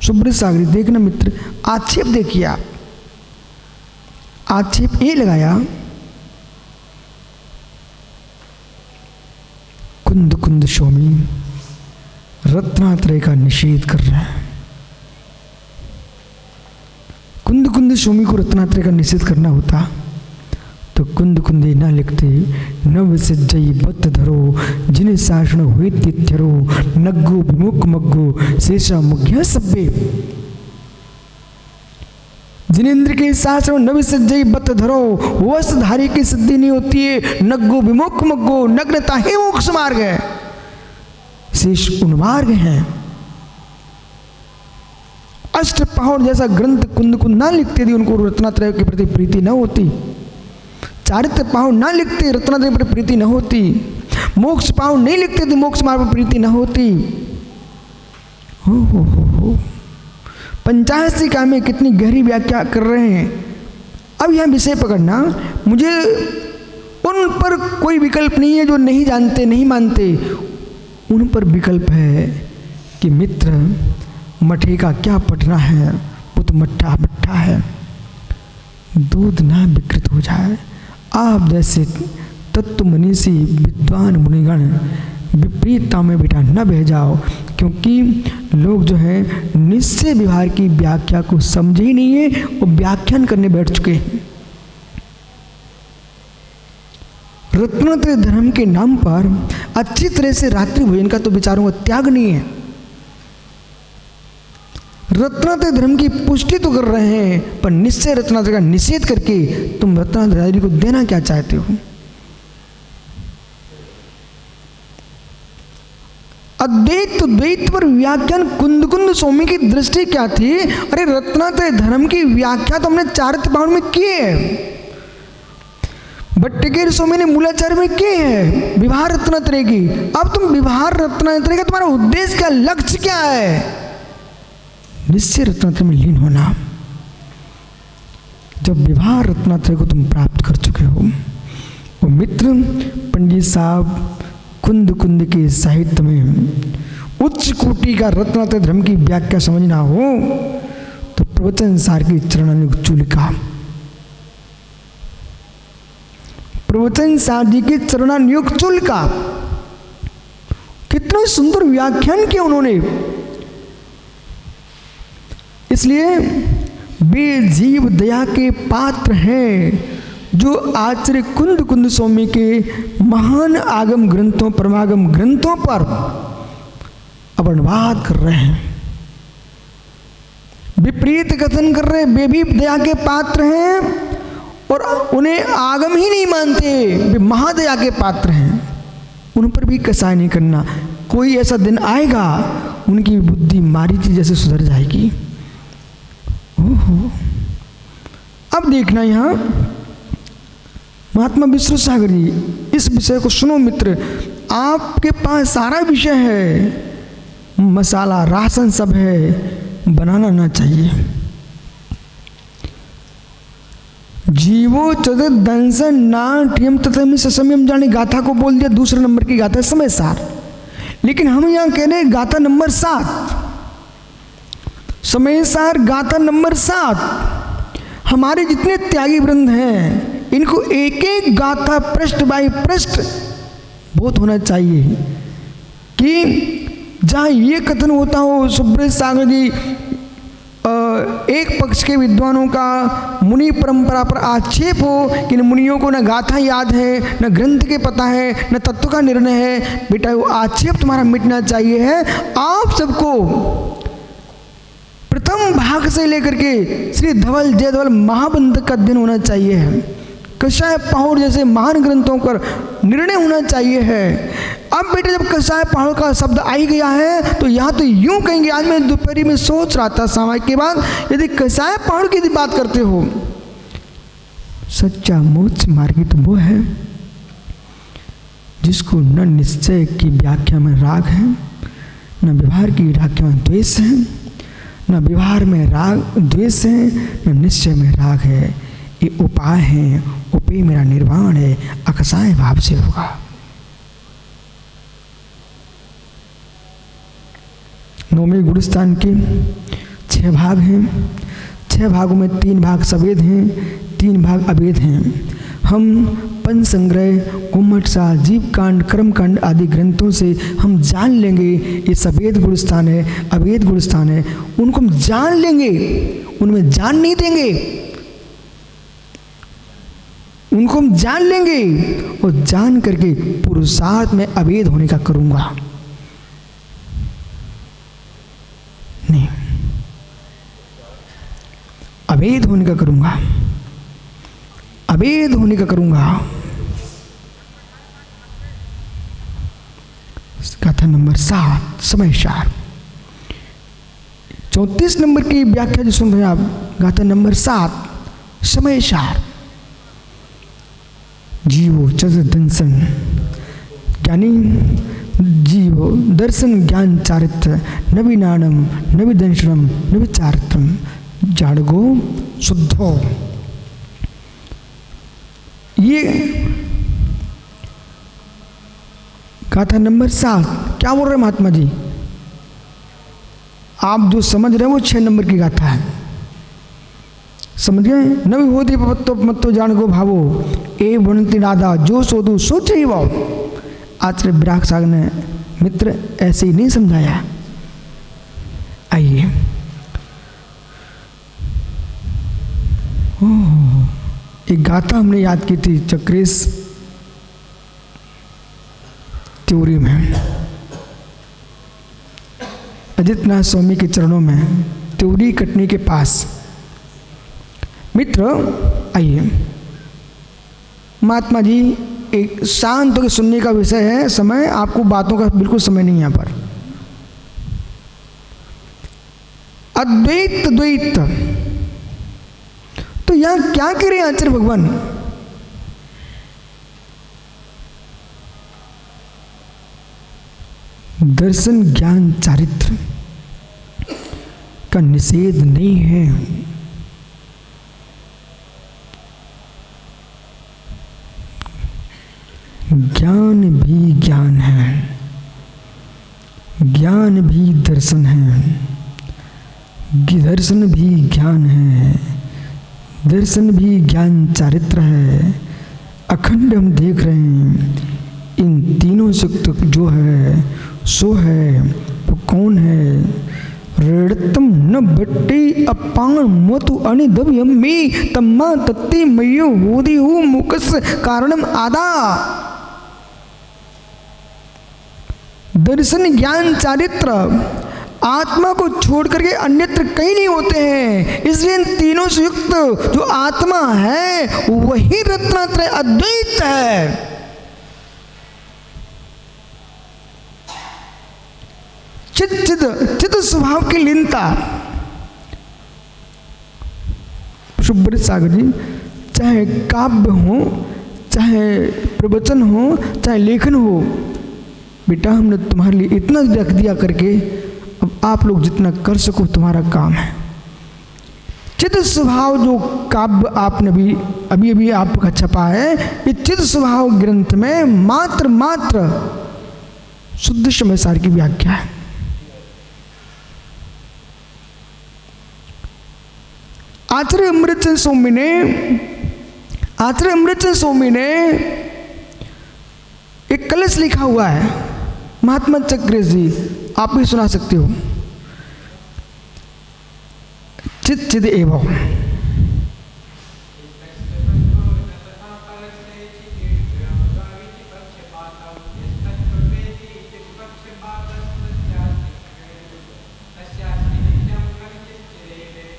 सुब्रत सागरी देखना मित्र, आक्षेप देखिए आप। आक्षेप ये लगाया, कुंद कुंद स्वामी रत्नात्रय का निषेध कर रहा है। कुंद कुंद स्वामी को रत्नात्रय का निषेध करना होता तो कुंद कुंदे न लिखते। नव सज्जई बत धरो जिन्हें शासन हुए तिथ्यरो, नग्गो विमुख मग्गो शेषा मुख्य सभ्य। जिनेन्द्र के शासन नव सज्जई बत धरो, वस्त्रधारी की सिद्धि नहीं होती है। नग्गो विमुख मग्गो, नग्नता ही मोक्ष मार्ग है, शेष उन्मार्ग हैं। अष्ट पहाड़ जैसा ग्रंथ कुंद कुंद ना लिखते थे, उनको रत्नात्रय के प्रति प्रीति न होती। चारित्र पाहुन ना लिखते, रत्नात्रय पर प्रीति न होती। मोक्ष पाहुन नहीं लिखते थे, मोक्ष मार्ग पर प्रीति न होती। हो पंचाशी में कितनी गहरी व्याख्या कर रहे हैं। अब यह विषय पकड़ना, मुझे उन पर कोई विकल्प नहीं है जो नहीं जानते नहीं मानते। उन पर विकल्प है कि मित्र मठे का क्या पटना है, वो तो मट्ठा मट्ठा है, दूध ना विकृत हो जाए। आप जैसे तत्व मनीषी विद्वान मुनिगण विपरीतता में बेटा न बह जाओ, क्योंकि लोग जो है निश्चय व्यवहार की व्याख्या को समझे ही नहीं है, वो व्याख्यान करने बैठ चुके हैं। रत्नात्रय धर्म के नाम पर अच्छी तरह से रात्रि भोजन का तो विचारों का त्याग नहीं है। रत्नात्रय धर्म की पुष्टि तो कर रहे हैं, पर निश्चय रत्नात्रय का निषेध करके तुम रत्नात्रय को देना क्या चाहते हो? अद्वैत द्वैत पर व्याख्यान कुंद स्वामी की दृष्टि क्या थी? अरे रत्नात्रय धर्म की व्याख्या तो हमने चारित्र बाण में की है, भट्टकेर स्वामी ने मूलाचार्य में की है व्यवहार रत्नात्रय की। अब तुम व्यवहार रत्नात्रय का तुम्हारा उद्देश्य क्या, लक्ष्य क्या है? निश्चय रत्नात्रय में लीन होना। जब व्यवहार रत्नात्रय को तुम प्राप्त कर चुके हो, वो मित्र पंडित साहब कुंद के साहित्य में उच्च कोटि का रत्नात्रय धर्म की व्याख्या समझना हो तो प्रवचन सार की चरणानुग चूलिका, प्रवचन सार जी की चरणानुग चूलिका, कितने सुंदर व्याख्यान किए उन्होंने। इसलिए वे जीव दया के पात्र हैं जो आचार्य कुंद स्वामी के महान आगम ग्रंथों परमागम ग्रंथों पर अपनवाद कर रहे हैं, विपरीत कथन कर रहे हैं। वे भी दया के पात्र हैं और उन्हें आगम ही नहीं मानते, वे महादया के पात्र हैं। उन पर भी कसाय नहीं करना। कोई ऐसा दिन आएगा उनकी बुद्धि मारीची जैसे सुधर जाएगी। ओहो, अब देखना यहाँ महात्मा विश्व सागर जी, इस विषय को सुनो मित्र। आपके पास सारा विषय है, मसाला राशन सब है, बनाना ना चाहिए। जीवो चतुर दंसन नाट्यम तथम ससम्यम जाने गाथा को बोल दिया, दूसरे नंबर की गाथा समय सार। लेकिन हम यहाँ कह रहे हैं गाथा नंबर 7, समय सार गाथा नंबर 7। हमारे जितने त्यागी वृंद हैं इनको एक एक गाथा पृष्ठ बाई पृष्ठ बोध होना चाहिए कि जहाँ ये कथन होता हो सुब्रत सागर जी एक पक्ष के विद्वानों का मुनि परंपरा पर आक्षेप हो कि इन मुनियों को न गाथा याद है, न ग्रंथ के पता है, न तत्व का निर्णय है। बेटा वो आक्षेप तुम्हारा मिटना चाहिए है। आप सबको प्रथम भाग से लेकर के श्री धवल जयधवल महाबंधक का अध्ययन होना चाहिए है। कषाय पहाड़ जैसे महान ग्रंथों पर निर्णय होना चाहिए है। अब बेटे जब कषाय पहाड़ का शब्द आ ही गया है तो यहाँ तो यूं कहेंगे। आज मैं दोपहर में सोच रहा था सामायिक के बाद, यदि कषाय पहाड़ की यदि बात करते हो, सच्चा मोक्ष मार्गी तो वो है जिसको न निश्चय की व्याख्या में राग है, न व्यवहार की व्याख्या में द्वेष है, न व्यवहार में राग द्वेष है, न निश्चय में राग है। ये उपाय है, उपाय मेरा निर्वाण है, अकसाय भाव से होगा। नौवें गुणस्थान के 6 भाग हैं। 6 भागों में 3 भाग सवेद हैं, 3 भाग अवेद हैं। हम पंच संग्रह, कुम्मठ सा, जीव कांड, कर्म कांड आदि ग्रंथों से हम जान लेंगे ये सवेद गुणस्थान है, अवेद गुणस्थान है। उनको हम जान लेंगे, उनमें जान नहीं देंगे। उनको हम जान लेंगे और जान करके पुरुषार्थ में अवेद होने का करूंगा। नहीं, अवेद होने का करूंगा, अवेद होने का करूंगा। गाथा नंबर 7 समय सार। 34 नंबर की व्याख्या जो सुन रहे हैं आप, गाथा नंबर 7 समय सार। जीवो चतुर दंसन, यानी जीवो दर्शन ज्ञान चारित्र, नवीनानम नवीदंशनम नविचारित्रम जाड़गो शुद्धो। ये गाथा नंबर 7 क्या बोल रहे महात्मा जी? आप जो समझ रहे हैं वो 6 नंबर की गाथा है, समझ गए? नवी होती पत्तो मत्तो जान गो भावो ए बनती नादा जो सोदू सोच ही वो। आचार्य विराग सागर ने मित्र ऐसे ही नहीं समझाया। आइए, एक गाथा हमने याद की थी चक्रेश त्योरी में, अजितनाथ स्वामी के चरणों में त्योरी कटनी के पास। मित्र आइए, महात्मा जी एक शांत होकर सुनने का विषय है, समय आपको बातों का बिल्कुल समय नहीं यहाँ पर। अद्वैत द्वैत, तो यहाँ क्या कह रहे हैं आचार्य भगवान? दर्शन ज्ञान चारित्र का निषेध नहीं है। ज्ञान भी ज्ञान है, ज्ञान भी दर्शन है, दर्शन भी ज्ञान है, दर्शन भी ज्ञान चारित्र है। अखंड हम देख रहे हैं, इन तीनों से जो है सो है, वो कौन है? ऋणतम न बट्टी अपान मतु अनिदव्यम में तम्मा तत्ते मयो होदी हूँ मुकस कारणम आदा। दर्शन ज्ञान चारित्र आत्मा को छोड़ करके अन्यत्र कहीं नहीं होते हैं। इसलिए इन तीनों से युक्त जो आत्मा है वही रत्नात्रय अद्वैत है। चिद चिद चिद स्वभाव की लीनता। सुब्रत सागर जी, चाहे काव्य हो, चाहे प्रवचन हो, चाहे लेखन हो, बेटा हमने तुम्हारे लिए इतना रख दिया करके, अब आप लोग जितना कर सको तुम्हारा काम है। चिद स्वभाव जो काव्य आपने अभी अभी आपका छपा है, ये चिद स्वभाव ग्रंथ में मात्र शुद्ध समय सार की व्याख्या है। आचार्य अमृतचंद स्वामी ने एक कलश लिखा हुआ है, महात्मा चक्र जी आप भी सुना सकते हो। चित चिद एवं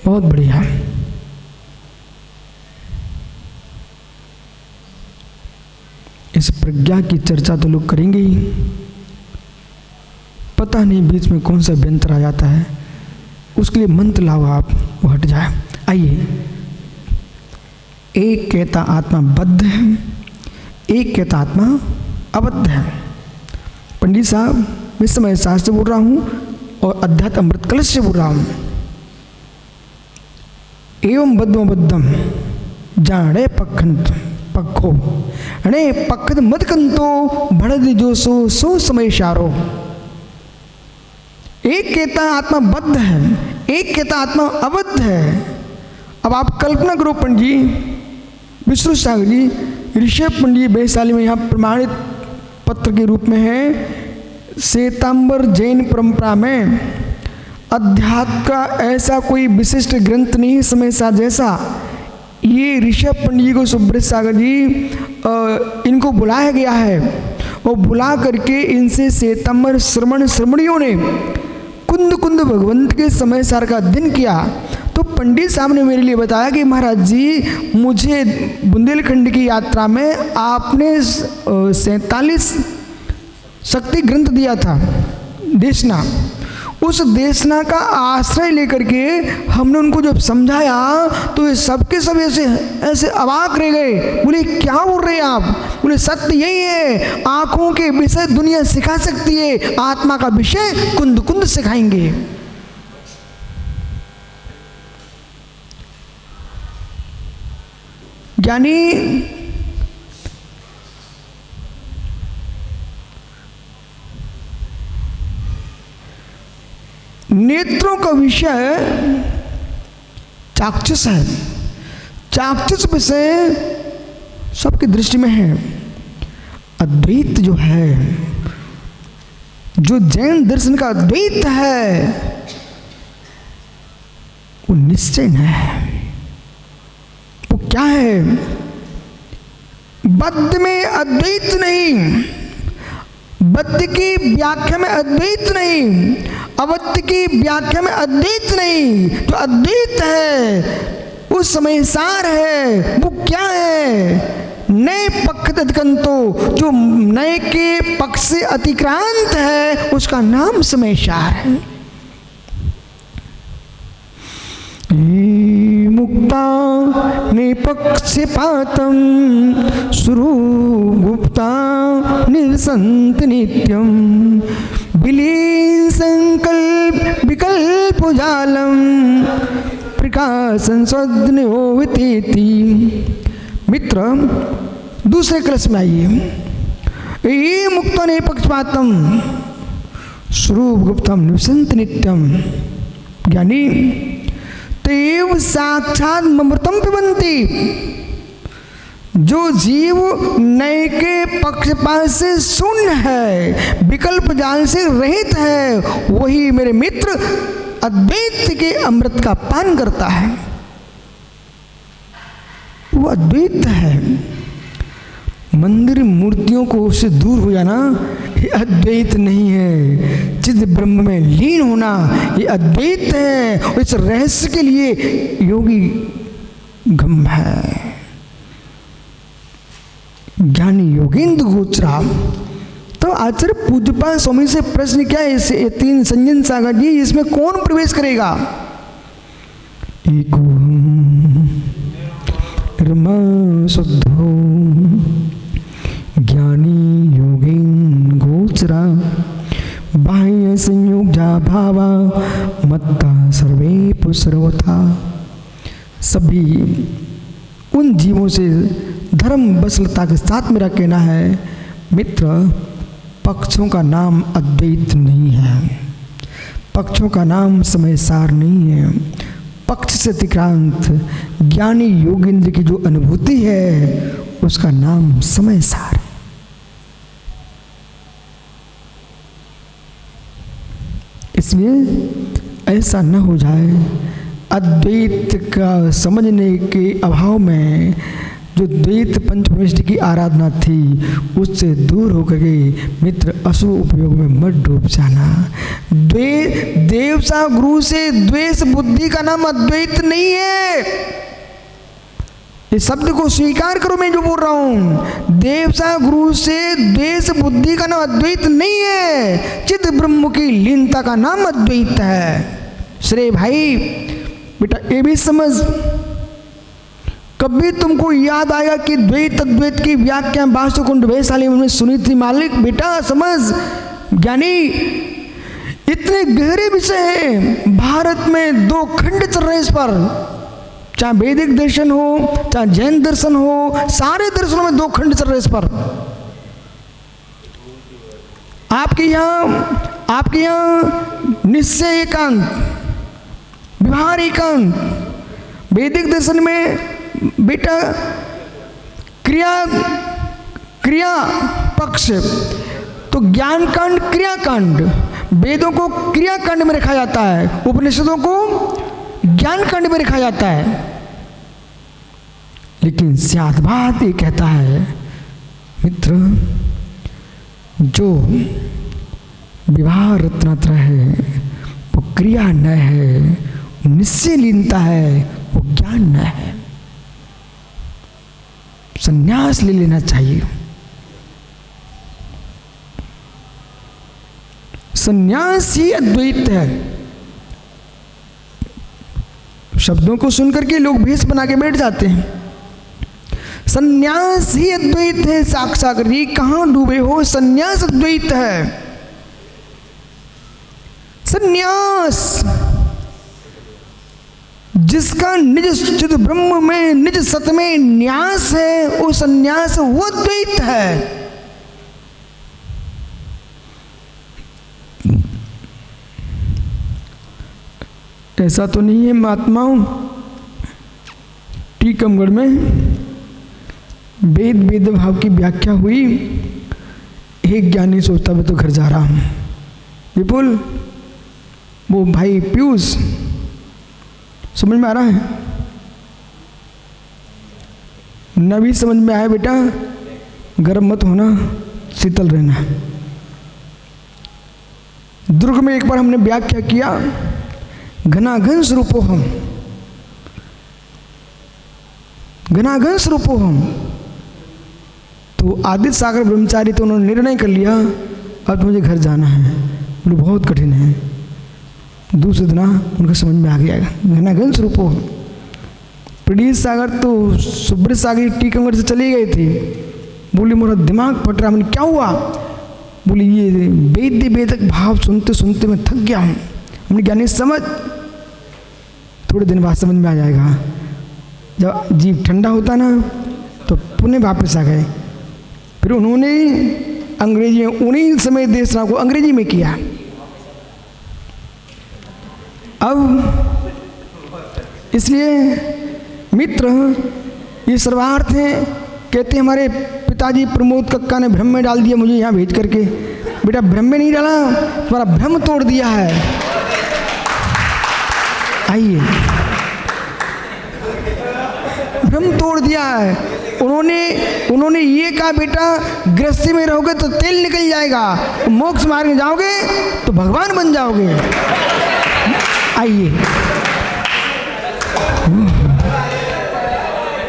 बहुत बढ़िया। इस प्रज्ञा की चर्चा तो लोग करेंगे ही, पता नहीं बीच में कौन सा व्यंतर आ जाता है, उसके लिए मंत्र लाओ आप, वो हट जाए। आइए, एक कहता आत्मा बद्ध है, एक कहता आत्मा अबद्ध है। पंडित साहब मैं समय शास्त्र से बोल रहा हूँ और अध्यात्म अमृत कलश से बोल रहा हूँ। एवं बद्धम बद्धम जाने पखंत पक्खो अणे पखद मदकंतो भड़द जो सो समय शारो। एक कहता आत्मा बद्ध है, एक कहता आत्मा अबद्ध है। अब आप कल्पना करो पंडित जी, विष्णु सागर जी, ऋषभ पंडित वैशाली में यहाँ प्रमाणित पत्र के रूप में है। श्वेतांबर जैन परंपरा में अध्यात्म का ऐसा कोई विशिष्ट ग्रंथ नहीं समय सा जैसा। ये ऋषभ पंडित जी को सुब्रत सागर जी इनको बुलाया गया है और बुला करके इनसे श्वेतांबर श्रमणियों ने कुंद कुंद भगवंत के समय सार का अध्ययन किया। तो पंडित साहब ने मेरे लिए बताया कि महाराज जी मुझे बुंदेलखंड की यात्रा में आपने 47 शक्ति ग्रंथ दिया था देशना। उस देशना का आश्रय लेकर के हमने उनको जब समझाया तो ये सबके सब ऐसे अवाक रह गए। बोले क्या बोल रहे हैं आप? बोले सत्य यही है, आंखों के विषय दुनिया सिखा सकती है, आत्मा का विषय कुंद कुंद सिखाएंगे। यानी नेत्रों का विषय चाक्षुष है, चाक्षुष विषय सबकी दृष्टि में है। अद्वैत जो है, जो जैन दर्शन का अद्वैत है, वो निश्चय है। वो क्या है? बद्ध में अद्वैत नहीं, बद्ध की व्याख्या में अद्वैत नहीं, अवत्य की व्याख्या में अद्वैत नहीं, जो अद्वैत है उस समय सार है, वो क्या है? नए पक्ष अतिक्रांतो, जो नए के पक्ष से अतिक्रांत है उसका नाम समय सार है। मुक्ता निपक्षपातं स्वरूपगुप्ता निवसन्ति नित्यं विलीन संकल्प विकल्पजालं प्रकाशन सद्योवतीति। मित्र दूसरे कलश में आइए। ये मुक्ता निपक्षपातं स्वरूपगुप्तं निवसन्ति नित्यं, यानी तेव साक्षात ममृतम पिबन्ति। जो जीव नए के पक्षपात से शून्य है, विकल्प जाल से रहित है, वही मेरे मित्र अद्वैत के अमृत का पान करता है। वो अद्वैत है। मंदिर मूर्तियों को से दूर हो जाना ये अद्वैत नहीं है। चिद ब्रह्म में लीन होना ये अद्वैत है। और इस रहस्य के लिए योगी गम है। ज्ञानी योगेंद्र गोचरा। तो आचार्य पूज्यपाद स्वामी से प्रश्न क्या है? इसे 3 संजन सागर जी, इसमें कौन प्रवेश करेगा? एको रमा शुद्धो ज्ञानी योगेन गोचरा बाह्य संयुक्ता भावा मत्ता सर्वे पुसर्वथा। सभी उन जीवों से धर्म बसलता के साथ मेरा कहना है मित्र, पक्षों का नाम अद्वैत नहीं है, पक्षों का नाम समय सार नहीं है। पक्ष से अतिक्रांत ज्ञानी योगेंद्र की जो अनुभूति है उसका नाम समय सार है। इसलिए ऐसा न हो जाए अद्वैत का समझने के अभाव में जो द्वैत पंचविंशति की आराधना थी उससे दूर होकर के मित्र अशुभ उपयोग में मत डूब जाना। देवसा गुरु से द्वेष बुद्धि का नाम अद्वैत नहीं है। इस शब्द को स्वीकार करो, मैं जो बोल रहा हूं। देवसा गुरु से द्वेष बुद्धि का नाम अद्वैत नहीं है। चिद ब्रह्म की लीनता का नाम अद्वैत है। श्रेय भाई बेटा ये भी समझ, कभी तुमको याद आएगा कि द्वैत अद्वैत की व्याख्या वास्तुकुंड वैशाली में सुनी थी मालिक? बेटा समझ, ज्ञानी इतने गहरे विषय हैं। भारत में 2 खंड चल रहे इस पर, चाहे वैदिक दर्शन हो चाहे जैन दर्शन हो, सारे दर्शनों में 2 खंड चल रहे इस पर। आपके यहाँ निश्चय एकांत, व्यवहार एकांत। वैदिक दर्शन में बेटा क्रिया पक्ष, तो ज्ञान कांड क्रिया कांड, वेदों को क्रिया कांड में रखा जाता है, उपनिषदों को ज्ञान कांड में रखा जाता है। लेकिन सिद्धांत ये कहता है मित्र, जो व्यवहार रत्नत्र है वो क्रिया न है, निश्चय लीनता है वो ज्ञान न है। संन्यास ले लेना चाहिए। संन्यास ही अद्वैत है। शब्दों को सुनकर के लोग भेष बना के बैठ जाते हैं। संन्यास ही अद्वैत है। साक्षात जी कहां डूबे हो? संन्यास अद्वैत है। संन्यास जिसका निज चिद ब्रह्म में निज सत में न्यास है, वो संन्यास वो अद्वैत है। ऐसा तो नहीं है महात्माओं, टीकमगढ़ में वेद भाव की व्याख्या हुई। एक ज्ञानी सोचता मैं तो घर जा रहा हूँ, विपुल वो भाई पीयूष समझ में आ रहा है? न भी समझ में आया बेटा, गर्म मत होना, शीतल रहना। दुर्ग में एक बार हमने व्याख्या किया, घनाघन स्वरूपोहम, घनाघन स्वरूपोहम। तो आदित्य सागर ब्रह्मचारी तो उन्होंने निर्णय कर लिया, अब मुझे घर जाना है। बोले बहुत कठिन है। दूसरे दिन उनका समझ में आ गया, घनाघन स्वरूपोहम। प्रणीत सागर तो सुब्रत सागर टीकमगढ़ से चले गए थे। बोले मेरा दिमाग फट रहा। मैंने क्या हुआ? बोले ये वेद्य वेदक भाव सुनते सुनते मैं थक गया हूँ। हमने ज्ञानी समझ, थोड़े दिन बाद समझ में आ जाएगा। जब जीव ठंडा होता ना तो पुनः वापस आ गए। फिर उन्होंने अंग्रेजी में उन्हीं समय देशना को अंग्रेजी में किया। अब इसलिए मित्र ये सर्वार्थ हैं। कहते हमारे पिताजी प्रमोद कक्का ने भ्रम में डाल दिया मुझे यहाँ भेज करके। बेटा भ्रम में नहीं डाला, तुम्हारा भ्रम तोड़ दिया है। आइए, भ्रम तोड़ दिया है। उन्होंने ये कहा बेटा गृहस्थी में रहोगे तो तेल निकल जाएगा, मोक्ष मार्ग में जाओगे तो भगवान बन जाओगे। आइए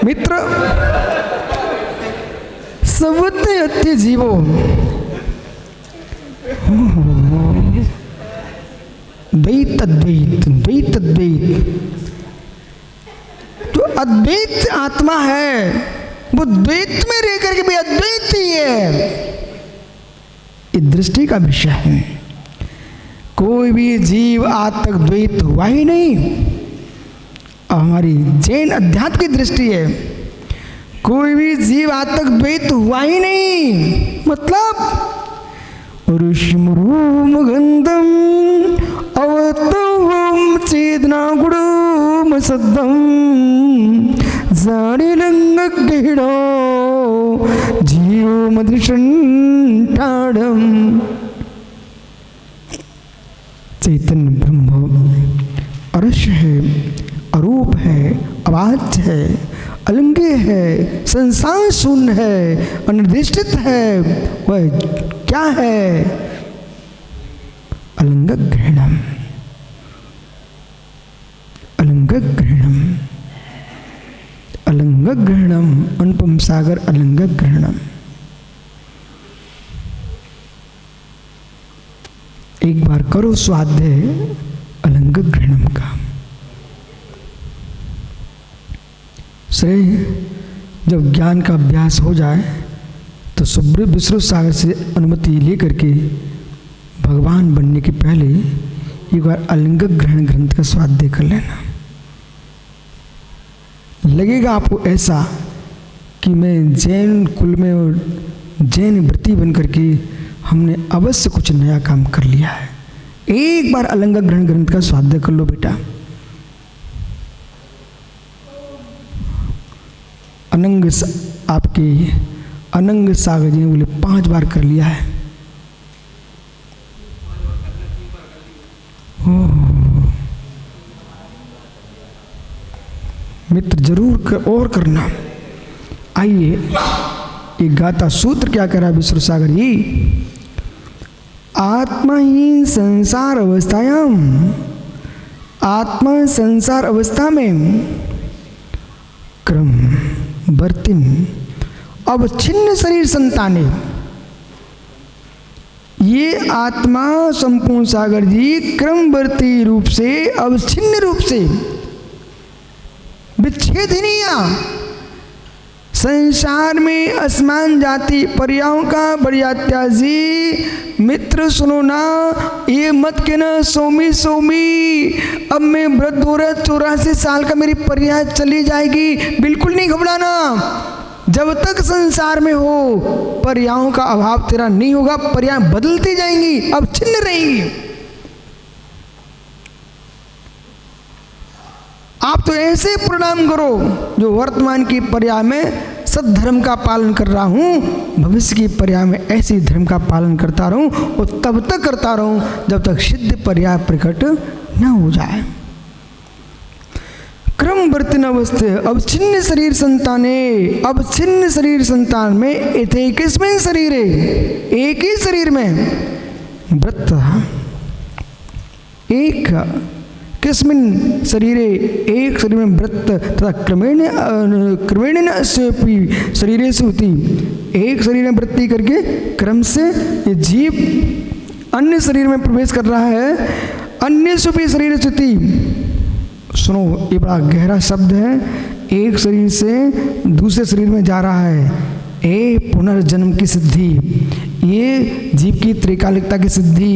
मित्र, सवते अत्य जीवो द्वैत अद्वैत, द्वैत अद्वैत। जो अद्वैत आत्मा है वो द्वैत में रह करके भी अद्वैत ही है। इस दृष्टि का विषय है। कोई भी जीव आज तक द्वैत हुआ ही नहीं। और हमारी जैन अध्यात्म की दृष्टि है, कोई भी जीव आज तक द्वैत हुआ ही नहीं। मतलब ऋषिमरूम गंधम अवतम चेदना गुणम सद्दम जाड़िलंग गहिड़ो जीव मदृशंठाड़म। चैतन्य ब्रह्म अरस्य है, अरूप है, अवाच्य है, अलंघ्य है, संसार शून्य है, अनिर्दिष्टित है। वह क्या है? अलंघ ग्रहणम, अलंघ ग्रहणम, अलंघ ग्रहणम। अनुपम सागर अलंघ ग्रहणम। एक बार करो स्वाध्याय अलंघ ग्रहणम का। श्रेय जब ज्ञान का अभ्यास हो जाए तो सुब्रत विश्रुत सागर से अनुमति लेकर के भगवान बनने के पहले एक बार अलंघ ग्रहण ग्रंथ का स्वाध्याय कर लेना। लगेगा आपको ऐसा कि मैं जैन कुल में और जैन व्रती बन करके हमने अवश्य कुछ नया काम कर लिया है। एक बार अलंघ ग्रहण ग्रंथ का स्वाध्याय कर लो बेटा। आपके अनंग सागर जी ने बोले 5 बार कर लिया है। मित्र जरूर और करना। आइए, ये गाता सूत्र क्या कह रहा है विश्व सागर जी? आत्मा ही संसार अवस्थायाम, आत्मा संसार अवस्था में क्रम वर्तिन अवच्छिन्न शरीर संताने। ये आत्मा संपूर्ण सागर जी क्रमवर्ती रूप से, अवच्छिन्न रूप से, विच्छेदनीय संसार में असमान जाति पर्यायों का बरियात्याजी। मित्र सुनो ना, ये मत कहना सोमी सोमी अब मैं वृद्ध हो रहा 84 साल का मेरी पर्याय चली जाएगी। बिल्कुल नहीं घबराना। जब तक संसार में हो पर्यायों का अभाव तेरा नहीं होगा। पर्याय बदलती जाएंगी, अब छिन्न रहेंगी। आप तो ऐसे प्रणाम करो जो वर्तमान की पर्याय में सद्धर्म का पालन कर रहा हूँ, भविष्य की पर्याय में ऐसे धर्म का पालन करता रहूँ और तब तक करता रहूँ जब तक सिद्ध पर्याय प्रकट न हो जाए। क्रम वर्तन अवस्थे अब छिन्न शरीर संताने। अब छिन्न शरीर संतान में इथे किसमें शरीर है? एक ही शरीर में वृत्त एक किस्मिन शरीरे एक शरीर में वृत्त तथा क्रमेण शरीरे से होती, एक शरीर में वृत्ति करके क्रम से ये जीव अन्य शरीर में प्रवेश कर रहा है। अन्य सुपी शरीर स्थिति, सुनो ये बड़ा गहरा शब्द है, एक शरीर से दूसरे शरीर में जा रहा है। ए पुनर्जन्म की सिद्धि, ये जीव की त्रिकालिकता की सिद्धि,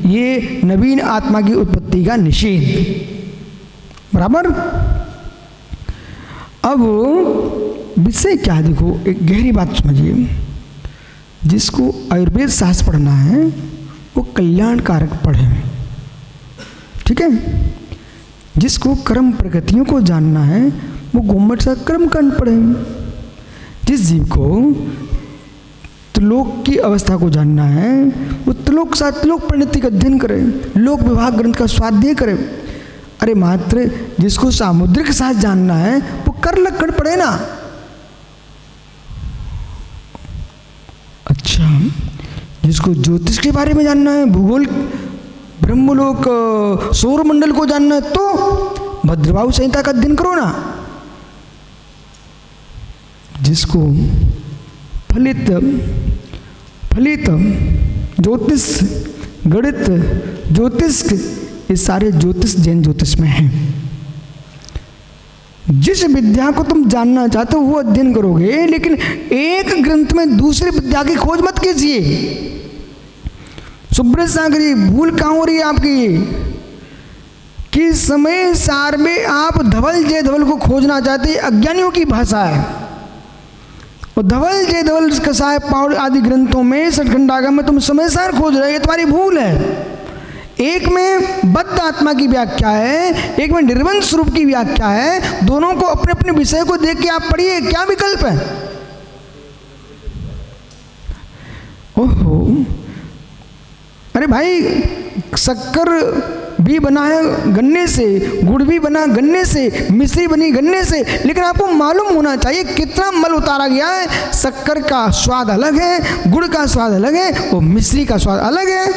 ये नवीन आत्मा की उत्पत्ति का निषेध। बराबर। अब विषय क्या है, देखो एक गहरी बात समझिए। जिसको आयुर्वेद शास्त्र पढ़ना है वो कल्याणकारक पढ़े, ठीक है। जिसको कर्म प्रगतियों को जानना है वो गोमठ सा कर्म कांड पढ़े। जिस जीव को त्रिलोक की अवस्था को जानना है वो त्रिलोक सातलोक परिणति का अध्ययन करे, लोक विभाग ग्रंथ का स्वाध्याय करे। अरे मात्र जिसको सामुद्रिक शास्त्र जानना है वो कर लक्षण पढ़े ना। अच्छा, जिसको ज्योतिष के बारे में जानना है, भूगोल, ब्रह्मलोक, सौरमंडल को जानना है तो भद्रबाहु संहिता का अध्ययन करो ना। जिसको फलित ज्योतिष, गणित, ज्योतिष, ये सारे ज्योतिष जैन ज्योतिष में हैं। जिस विद्या को तुम जानना चाहते हो वो अध्ययन करोगे, लेकिन एक ग्रंथ में दूसरी विद्या की खोज मत कीजिए। सुब्रत सागरी, भूल कहाँ हो रही है आपकी कि समय सार में आप धवल जय धवल को खोजना चाहते, अज्ञानियों की भाषा है। और धवल जय धवल कसाय पाउल आदि ग्रंथों में षटखंडागम में तुम समय सार खोज रहे हो, ये तुम्हारी भूल है। एक में बद्ध आत्मा की व्याख्या है, एक में निर्बंध स्वरूप की व्याख्या है। दोनों को अपने अपने विषय को देख के आप पढ़िए, क्या विकल्प है। ओहो, अरे भाई शक्कर भी बना है गन्ने से, गुड़ भी बना गन्ने से, मिश्री बनी गन्ने से, लेकिन आपको मालूम होना चाहिए कितना मल उतारा गया है। शक्कर का स्वाद अलग है, गुड़ का स्वाद अलग है, और मिश्री का स्वाद अलग है।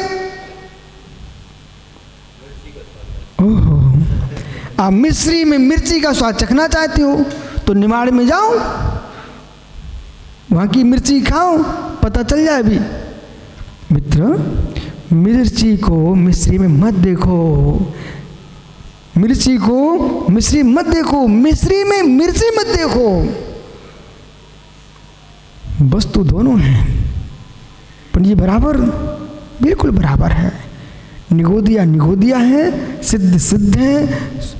ओहो, आप मिश्री में मिर्ची का स्वाद चखना चाहते हो तो निमाड़ में जाओ, वहां की मिर्ची खाओ, पता चल जाए। अभी मित्र, मिर्ची को मिश्री में मत देखो, मिर्ची को मिश्री मत देखो, मिश्री में मिर्ची मत देखो। वस्तु दोनों हैं, पर ये बराबर, बिल्कुल बराबर है। निगोदिया निगोदिया है, सिद्ध सिद्ध है।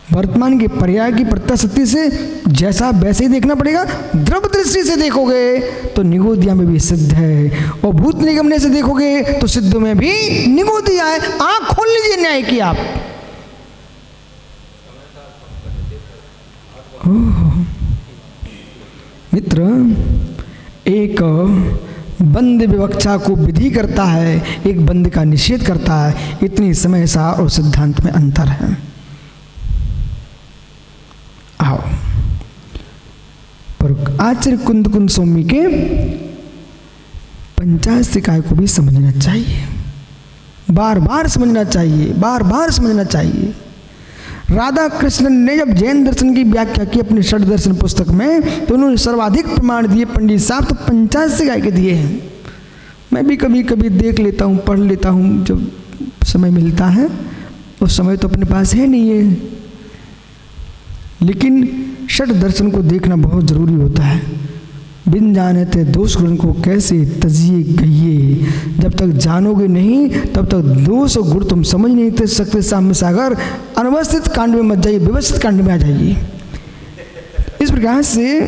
वर्तमान के पर्याय की प्रत्याशक्ति से जैसा वैसे ही देखना पड़ेगा। द्रव दृष्टि से देखोगे तो निगोदिया में भी सिद्ध है, और भूत निगमने से देखोगे तो सिद्ध में भी निगोदिया है। आंख खोल लीजिए न्याय की आप। मित्र, एक बंद विवक्षा को विधि करता है, एक बंद का निषेध करता है। इतनी समय सार और सिद्धांत में अंतर है। आओ, पर आचार्य कुंद कुंद स्वामी के पंचायत इकाई को भी समझना चाहिए, बार बार समझना चाहिए, बार बार समझना चाहिए। राधा कृष्णन ने जब जैन दर्शन की व्याख्या की अपने षड दर्शन पुस्तक में, तो उन्होंने सर्वाधिक प्रमाण दिए पंडित साहब तो पंचायत इकाई के दिए हैं। मैं भी कभी कभी देख लेता हूँ, पढ़ लेता हूँ जब समय मिलता है। उस समय तो अपने पास है नहीं है, लेकिन षड दर्शन को देखना बहुत जरूरी होता है। बिन जाने ते दोष गुण को कैसे तजिए गइए, जब तक जानोगे नहीं तब तक दोष और गुण तुम समझ नहीं सकते। साम्य सागर, अनवस्थित कांड में मत जाइए, व्यवस्थित कांड में आ जाइए। इस प्रकार से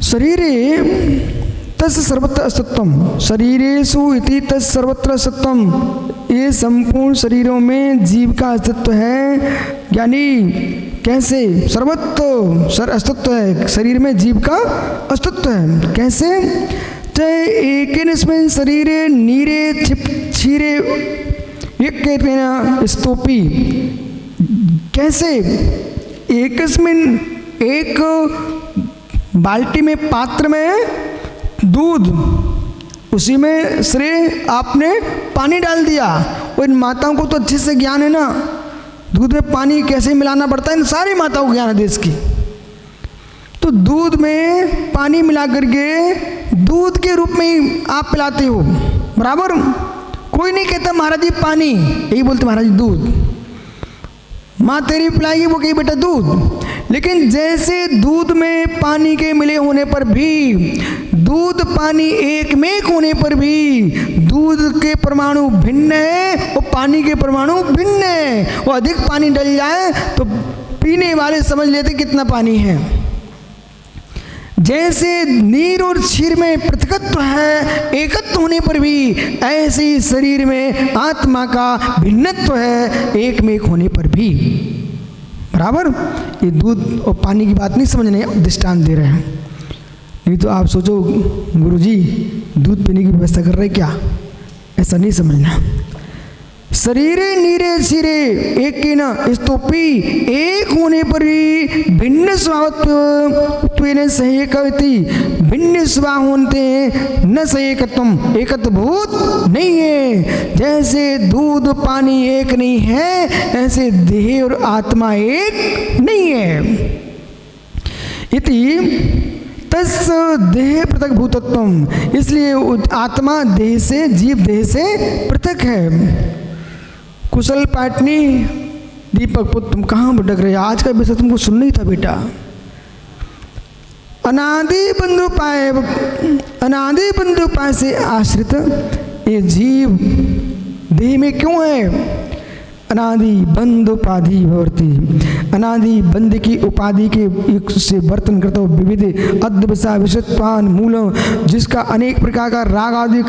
शरीरे तस् सर्वत्र अस्तित्वम, शरीरेषु इति तस् सर्वत्र अस्तित्वम। ये संपूर्ण शरीरों में जीव का अस्तित्व है। यानी कैसे? सर्वत्र अस्तित्व है, शरीर में जीव का अस्तित्व है। कैसे? चाहे एकेन शरीरे नीरे क्षीरे एक कहते हैं स्तोपी। कैसे? एक बाल्टी में, पात्र में दूध उसी में श्रेय आपने पानी डाल दिया। और इन माताओं को तो अच्छे से ज्ञान है ना, दूध में पानी कैसे मिलाना पड़ता है, इन सारी माताओं को ज्ञान है देश की। तो दूध में पानी मिला करके दूध के रूप में ही आप पिलाते हो, बराबर। कोई नहीं कहता महाराज जी पानी, यही बोलते महाराज जी दूध। माँ तेरी पिलाएगी, वो कही बेटा दूध। लेकिन जैसे दूध में पानी के मिले होने पर भी, दूध पानी एक में एक होने पर भी दूध के परमाणु भिन्न है और पानी के परमाणु भिन्न है। वो अधिक पानी डल जाए तो पीने वाले समझ लेते कितना पानी है। जैसे नीर और क्षीर में पृथकत्व है एकत्व होने पर भी, ऐसे ही शरीर में आत्मा का भिन्नत्व है एक में एक होने पर भी, बराबर। ये दूध और पानी की बात नहीं समझने, दृष्टांत दे रहे हैं। नहीं तो आप सोचो गुरुजी दूध पीने की व्यवस्था कर रहे क्या, ऐसा नहीं समझना। शरीरे नीरे सिरे एक के न स्तोपी, एक होने पर भी भिन्न स्वभावत्व सहेकवती, भिन्न स्वभाव होते न सहेकत्वम, एकत्वभूत नहीं है। जैसे दूध पानी एक नहीं है, ऐसे देह और आत्मा एक नहीं है। इति तस् देह पृथक भूतत्वम, इसलिए आत्मा देह से, जीव देह से पृथक है। कुशल पाटनी दीपक पुत्र, तुम कहाँ भटक रहे, आज का विषय तुमको सुनना ही था बेटा। अनादि बंधु पाए से आश्रित ये जीव देह में क्यों है? अनादि बंध उपाधि भवति, अनादि बंध की उपाधि के से वर्तन करता हुआ विविध अद्वसा विषत्वान मूल, जिसका अनेक प्रकार का राग आदि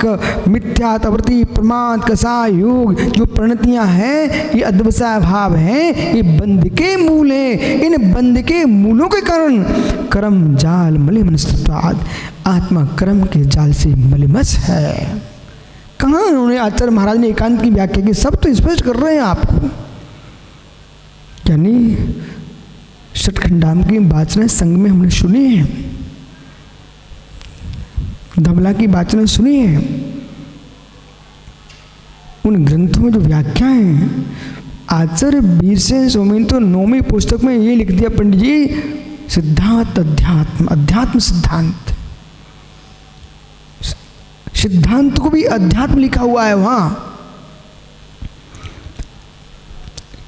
मिथ्या तवृत्ति प्रमाद कसाय योग जो प्रणतियां हैं, ये अद्वसा भाव हैं, ये बंध के मूल हैं। इन बंध के मूलों के कारण कर्म जाल मलिमनस्त्वाद, आत्मा कर्म के जाल से मलिमस है। कहाँ उन्होंने आचार्य महाराज ने एकांत की व्याख्या की, सब तो स्पष्ट कर रहे हैं आपको। यानी षटखंडाम की वाचना संघ में हमने सुनी है, धबला की वाचना सुनी है, उन ग्रंथों में जो व्याख्या है आचार्य वीरसेन स्वामी तो 9वीं पुस्तक में ये लिख दिया पंडित जी, सिद्धांत अध्यात्म, अध्यात्म सिद्धांत, सिद्धांत को भी अध्यात्म लिखा हुआ है वहां।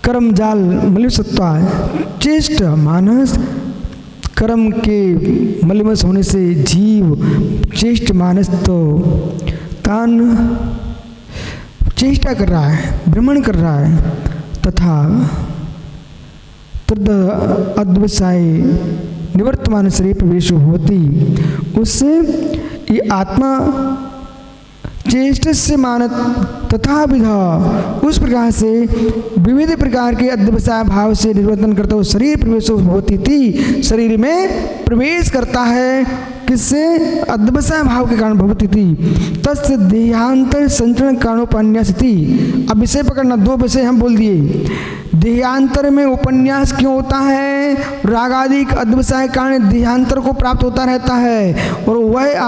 कर्म जाल मलिमसत्वा चेष्ट मानस, कर्म के मलिमस होने से जीव चेष्ट मानस तो तान चेष्टा कर रहा है, भ्रमण कर रहा है, तथा तद अद्वसाय निवर्तमान शरीर प्रवेश होती, उससे ये आत्मा चेष्ट से मानत तथा विधा, उस प्रकार से विविध प्रकार के अद्वसाय भाव से निवर्तन करता हुआ शरीर प्रवेश होती थी, शरीर में प्रवेश करता है, किससे? अद्वसाय भाव के कारण भवती थी। तस्य देहांतर संचरण कारणोपन्यास थी। अब विषय पकड़ना, 2 विषय हम बोल दिए। देहांतर में उपन्यास क्यों होता है? रागादि अद्वसाय कारण देहांतर को प्राप्त होता रहता है, और वह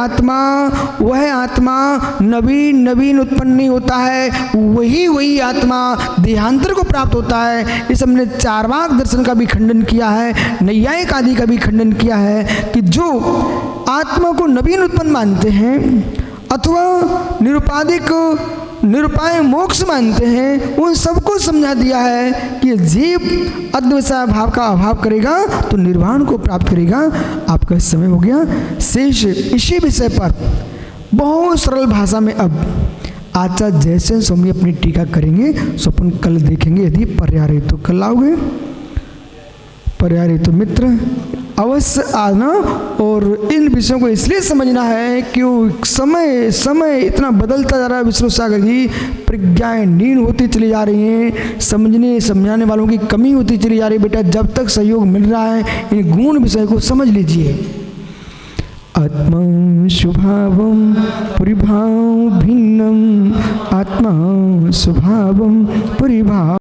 आत्मा नवीन उत्पन्न नहीं होता है, वही आत्मा देहांतर को प्राप्त होता है। इस हमने चार्वाक दर्शन का भी खंडन किया है, नैयायिक आदि का भी खंडन किया है कि जो आत्मा को नवीन उत्पन्न मानते हैं अथवा निरुपाय मोक्ष मानते हैं, उन सबको समझा दिया है कि जीव अद्वैसाय भाव का अभाव करेगा तो निर्वाण को प्राप्त करेगा। आपका समय हो गया। शेष इसी विषय पर बहुत सरल भाषा में अब आचार्य जयसेन स्वामी अपनी टीका करेंगे, सो अपन कल देखेंगे। यदि पर्याय तो कल आओगे, पर्याय तो मित्र अवश्य आना। और इन विषयों को इसलिए समझना है कि समय इतना बदलता जा रहा है, विश्व सागर की प्रज्ञाएं नीण होती चली जा रही हैं, समझाने वालों की कमी होती चली जा रही है। बेटा जब तक सहयोग मिल रहा है इन गूढ़ विषय को समझ लीजिए। आत्मा स्वभावम परिभाव भिन्नम, आत्मा स्वभावम परिभाव